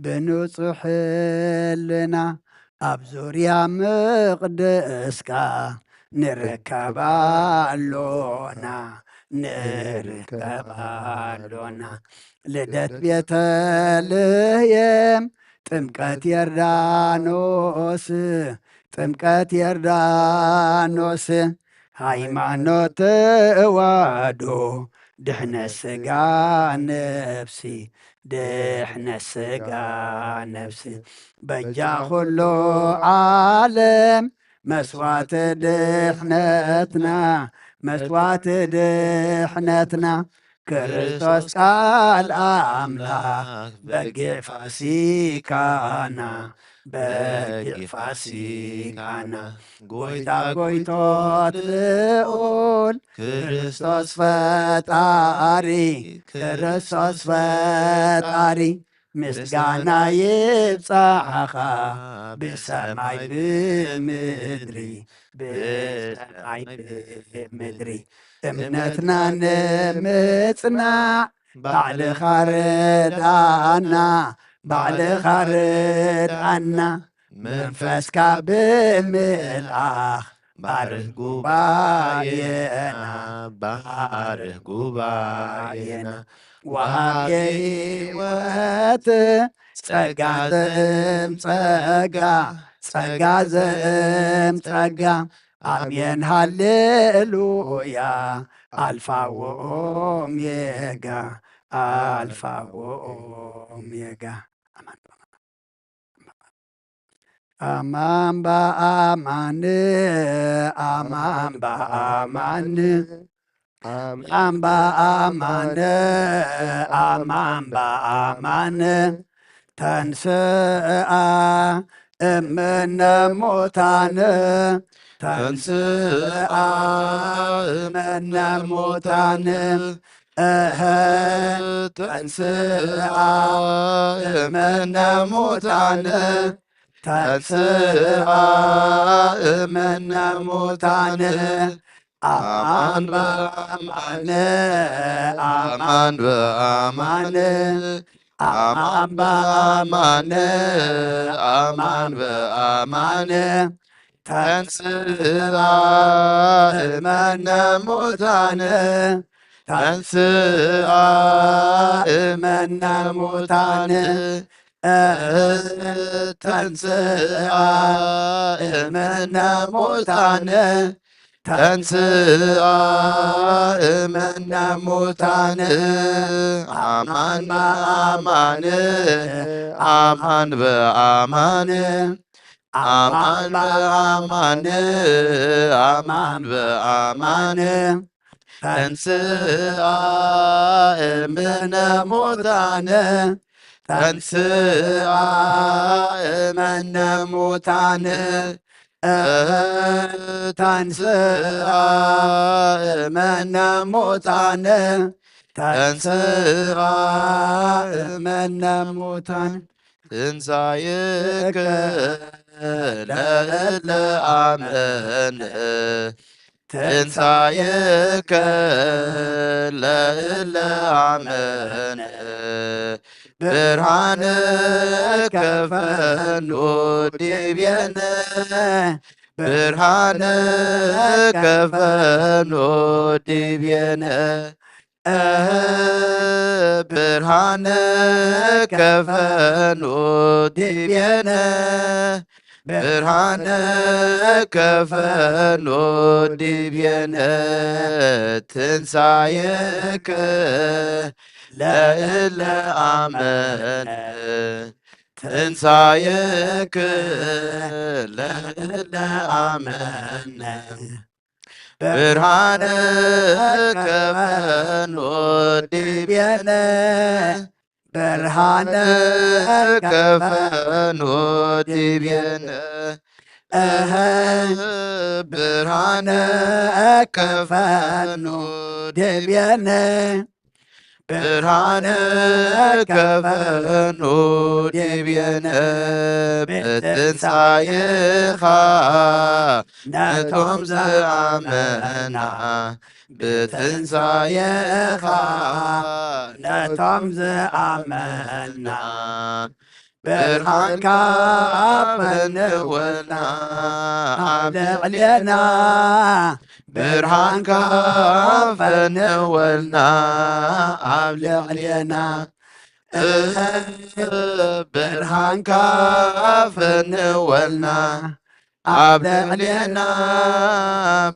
[SPEAKER 3] ብንጹሕ ህልና ኣብ ዙርያ መቕደስካ ንርከባሎና ልደት ቤተልሔም ጥምቀት ዮርዳኖስ ሃይማኖት ተዋህዶ ድሕነ ስጋ ነፍሲ ድሕነ ስጋ ነፍሲ በጃ ኩሉ ዓለም መስዋዕቲ ድሕነትና መስዋዕቲ ድሕነትና ክርስቶስ ቃል አምላክ በጊዕ ፋሲካና በጊዕ ፋሲካና ጎይታ ጎይቶት ልዑል ክርስቶስ ፈጣሪ ክርስቶስ ፈጣሪ ምስጋና ይብጻሕኻ ብሰማይ ብምድሪ ብሰማይ ብምድሪ እምነትና ንምጽናዕ ባዕልኻ ርድኣና ባዕልኻ ርድኣና መንፈስካ ብምልኣኽ ባርኽ ጉባኤና ባርኽ ጉባኤና ወሃብ ሕይወት ጸጋ ዘእም ጸጋ ጸጋ ዘእም ጸጋ አሜን ሃሌሉያ አልፋ ወኦሜጋ አልፋ ወኦሜጋ አማን በአማን አማን በአማን አማን በአማን አማን በአማን ተንሥአ እምነ ሙታን ተንሥአ እምነ ሙታን ተንሥአ እምነ ሙታን ተንሥአ እምነ ሙታን አማን በአማን አማን በአማን አማን በአማን አማን በአማን ተንሥአ እምነ ሙታን ተንሥአ እምነ ሙታን ተንሥአ እምነ ሙታን ተንሥአ እምነ ሙታን አማን በአማን አማን በአማን አማን በአማን አማን በአማን ተንሥአ እምነ ሙታን ተንሥአ እምነ ሙታን ተንሥአ እምነ ሙታን ተንሥአ እምነ ሙታን ትንሣኤከ ለእለ አመነ ትንሣኤከ ለእለ አመነ ብርሃንከ ፈኖ ዲቤነ ብርሃንከ ፈኖ ዲቤነ ብርሃንከ ፈኖ ዲቤነ ብርሃንከ ፈኖ ዲቤነ ትንሣኤከ ለእለ አመነ ትንሣኤከ ለእለ አመነ ብርሃንከ ፈኖ ዲቤነ ብርሃንከ ፈኖ ዲቤነ ብርሃንከ ፈኖ ዲቤነ ብርሃንከ ፈኖ ዲቤነ ብትንሣኤኻ ነቶም ዝአመና ብትንሣኤኻ ነቶም ዝአመና ብርሃንካ ፈንወልና ኣብ ልዕልና ብርሃንካ ፈንወልና ኣብ ልዕልና ብርሃንካ ፈንወልና
[SPEAKER 4] አብልዕልና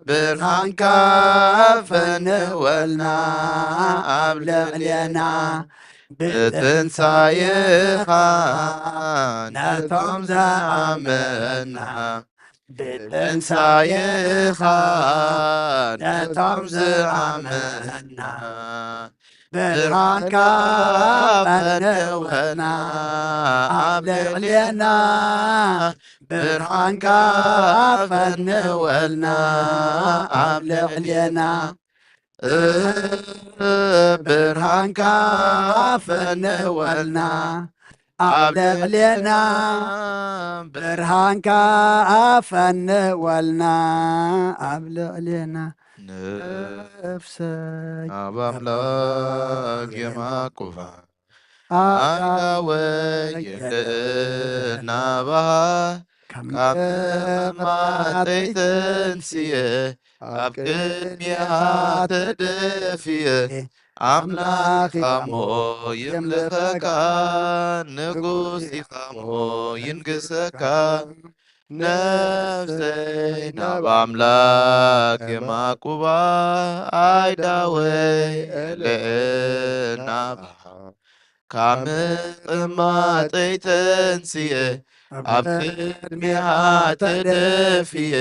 [SPEAKER 4] ብርሃንካ ፈንወልና አብልዕልና ብትንሣኤኻ ነቶም ዝኣመና ብትንሣኤኻ ነቶም ዝኣመና ብርሃንካ ፈንወልና አብልዕልና ብርሃንካ ፈንወልና አብልዕልና ብርሃንካ ፈንወልና አብልዕልና ብርሃንካ ፈንወልና አብልዕልና ነፍሰይ
[SPEAKER 2] አብ አምላክ የማቁፋ አዳወይ የልና ባሃ ካመማተይ ተንስየ ኣብ ቅድሚያ ተደፍየ አምላክ ኢኻሞ ይምልኸካ ንጉስ ኢኻሞ ይንግሰካ ነፍሰይ ናብ አምላክ የማቁባ አይዳወይ ኤልኤና ካብ ምጥማጠይ ተንስየ ኣብ ቅድሚያ ተደፍየ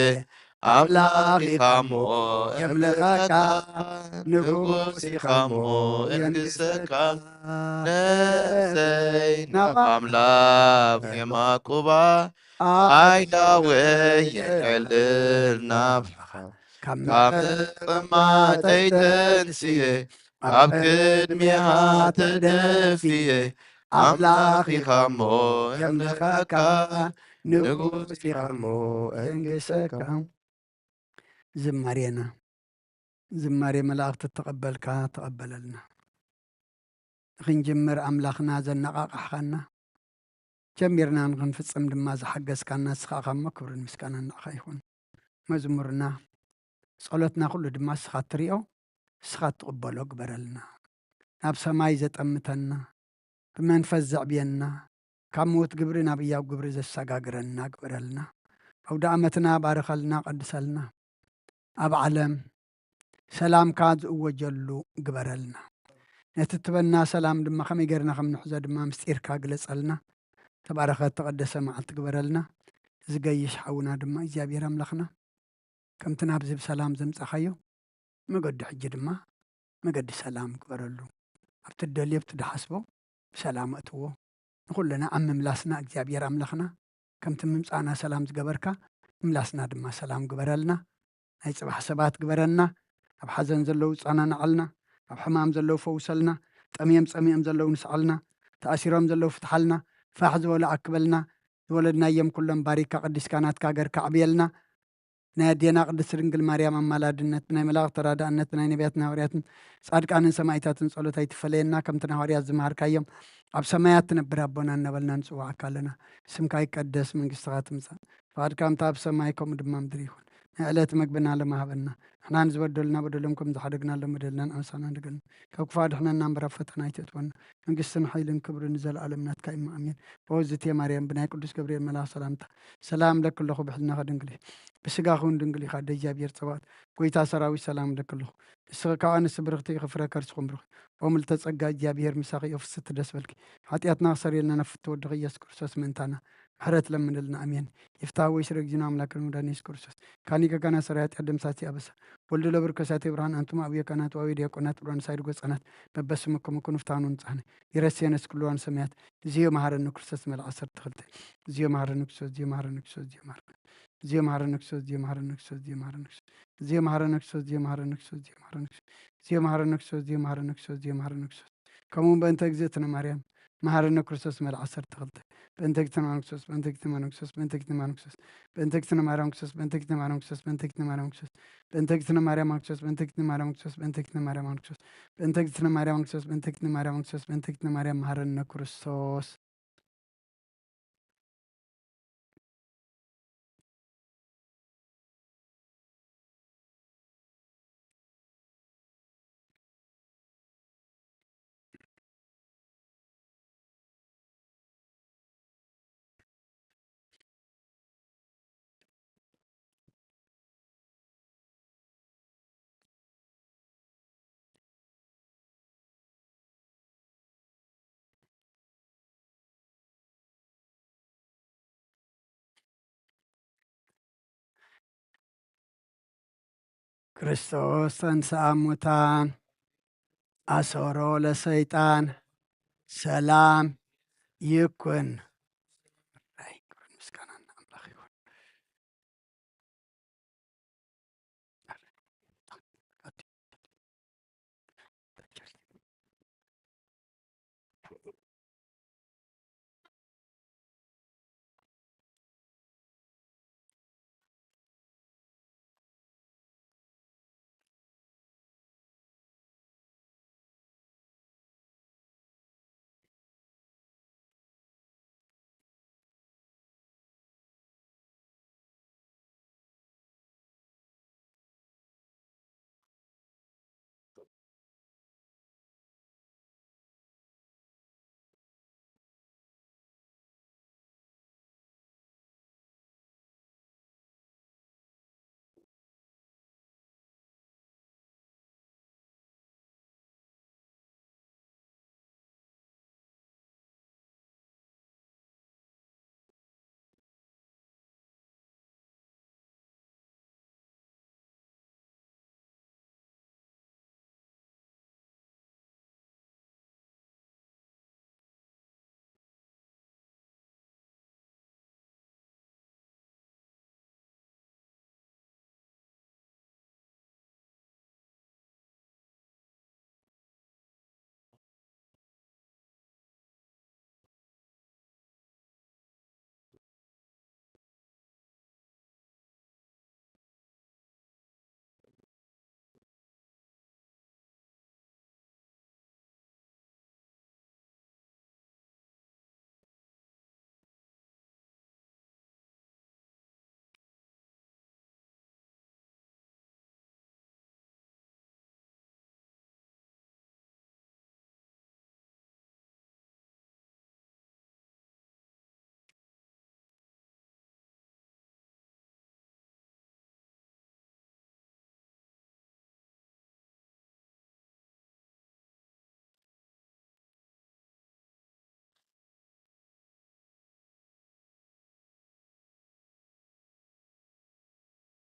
[SPEAKER 2] አምላክ ኢኻሞ የምልኸካ ንጉስ ኢኻሞ የንግሰካ ነፍሰይ ናብ አምላክ የማቁባ አይዳወይ የዕልልና ካብ ምጥማጠይ ተንስየ ኣብ ቅድሚያ ተደፍየ አምላክ ኢኻሞ የምልኸካ ንጉስ ኢኻሞ የንግሰካ
[SPEAKER 3] ዝማሬና ዝማሬ መላእክቲ ተቀበልካ ተቀበለልና ንክንጅምር አምላኽና ዘነቃቃሕካና ጀሚርና ንክንፍፅም ድማ ዝሓገዝካና ንስኻ ኻሞ ክብርን ምስጋና ንዓኻ ይኹን መዝሙርና ጸሎትና ኩሉ ድማ ንስኻ ትሪኦ ንስኻ ትቕበሎ ግበረልና ናብ ሰማይ ዘጠምተና ብመንፈስ ዘዕብየና ካብ ሞት ግብሪ ናብ እያው ግብሪ ዘሰጋግረና ግበረልና አውደ ዓመትና ባርከልና ቀድሰልና ኣብ ዓለም ሰላምካ ዝእወጀሉ ግበረልና ነቲ ትበና ሰላም ድማ ከመይ ጌርና ከም ንሕዞ ድማ ምስጢርካ ግለጸልና ተባረኸት ተቀደሰ መዓልቲ ግበረልና ዝገይሽ ሓውና ድማ እግዚአብሔር አምላኽና ከምቲ ናብዚ ብሰላም ዘምፀኻዮ መገዲ ሕጂ ድማ መገዲ ሰላም ግበረሉ ኣብቲ ደልዮ ኣብቲ ድሓስቦ ብሰላም እትዎ ንኩልና ኣብ ምምላስና እግዚአብሔር አምላኽና ከምቲ ምምፃእና ሰላም ዝገበርካ ምምላስና ድማ ሰላም ግበረልና ናይ ጽባሕ ሰባት ግበረና ኣብ ሓዘን ዘለው ጸናንዓልና ኣብ ሕማም ዘለው ፈውሰልና ጠምየም ጸሚኦም ዘለው ንስዓልና ተኣሲሮም ዘለው ፍትሓልና ፋሕ ዝበሉ ኣክበልና ዝወለድናዮም ኩሎም ባሪካ ቅዲስካ ናትካ ገርካ ዕብየልና ናይ ኣዴና ቅድስት ድንግል ማርያም ኣማላድነት ናይ መላእክቲ ተራዳእነት ናይ ነቢያትን ሃዋርያትን ጻድቃንን ሰማዕታትን ጸሎት ኣይትፈለየና ከምቲ ሃዋርያት ዝመሃርካዮም ኣብ ሰማያት ትነብር ኣቦና እናበልና ንጽዋዓካ ኣለና ስምካ ይቀደስ መንግስትኻ ትምጻእ ፈቃድካ ከምቲ ኣብ ሰማይ ከምኡ ድማ ምድሪ ይኹን ናይ ዕለት መግብና ለማሃበና ንሕና ንዝበደሉና በደሎም ከም ዝሓደግናሎም በደልና ንኣንሳና ንደገልና ካብ ክፉ ኣድሕነና እምበር ኣብ ፈተና ኣይተእትወና መንግስትን ሓይልን ክብርን ዘለኣለም ናትካ እዩ ኣሜን በወዝቴ ማርያም ብናይ ቅዱስ ገብርኤል መልኣክ ሰላምታ ሰላም ለክለኹ ብሕልናኸ ድንግል ብስጋኹን ድንግል ኢኻ ደ እግዚኣብሔር ፀባኦት ጎይታ ሰራዊት ሰላም ለክለኹ ንስኻ ካብ ኣንስ ብርኽቲ ክፍረ ከርስኹም ብርኽ ወምልተ ጸጋ እግዚኣብሔር ምሳኺ ፍስቲ ደስ በልኪ ኃጢአትና ክሰሪየልና ነፍቲ ወድኽ ኢየሱስ ክርስቶስ ምእንታና ምሕረት ለምንልና ኣሜን ይፍታ ወይ ስረ ጊዜና አምላክን መድኃኒት ኢየሱስ ክርስቶስ ካኒ ከካና ሰራይ ኃጢአት ደምሳት ያበሰ ወልድ ለብርከሳቴ ብርሃን አንቱም አብየ ካናት ዋዊ ዲያቆናት ብርሃን ሳይድ ጎጸናት በበስምኩም ኩን ፍታኑን ጻነ ይረስየነስ ኩሉዋን ሰማያት እዚዮ መሐረነ ክርስቶስ መልአክ 12 እዚዮ መሐረነ ክርስቶስ እዚዮ መሐረነ ክርስቶስ እዚዮ መሐረነ እዚዮ መሐረነ ክርስቶስ እዚዮ መሐረነ ክርስቶስ እዚዮ መሐረነ ክርስቶስ እዚዮ መሐረነ ክርስቶስ እዚዮ መሐረነ ክርስቶስ እዚዮ መሐረነ ክርስቶስ እዚዮ መሐረነ ክርስቶስ እዚዮ መሐረነ ክርስቶስ እዚዮ መሐረነ ክርስቶስ ከምኡን በእንተ እግዝእትነ ማርያም መሐረነ ክርስቶስ መልአክ 12 በእንተ እግዝእትነ ማርያም ክርስቶስ በእንተ እግዝእትነ ማርያም ክርስቶስ በእንተ እግዝእትነ ማርያም ክርስቶስ በእንተ እግዝእትነ ማርያም ክርስቶስ በእንተ እግዝእትነ ማርያም ክርስቶስ በእንተ እግዝእትነ ማርያም ክርስቶስ በእንተ እግዝእትነ ማርያም ክርስቶስ በእንተ እግዝእትነ ማርያም ክርስቶስ በእንተ እግዝእትነ ማርያም ክርስቶስ በእንተ እግዝእትነ ማርያም ክርስቶስ በእንተ እግዝእትነ ማርያም ክርስቶስ በእንተ እግዝእትነ ማርያም መሐረነ ክርስቶስ ክርስቶስ ተንሥአ እሙታን አሰሮ ለሰይጣን ሰላም ይኩን።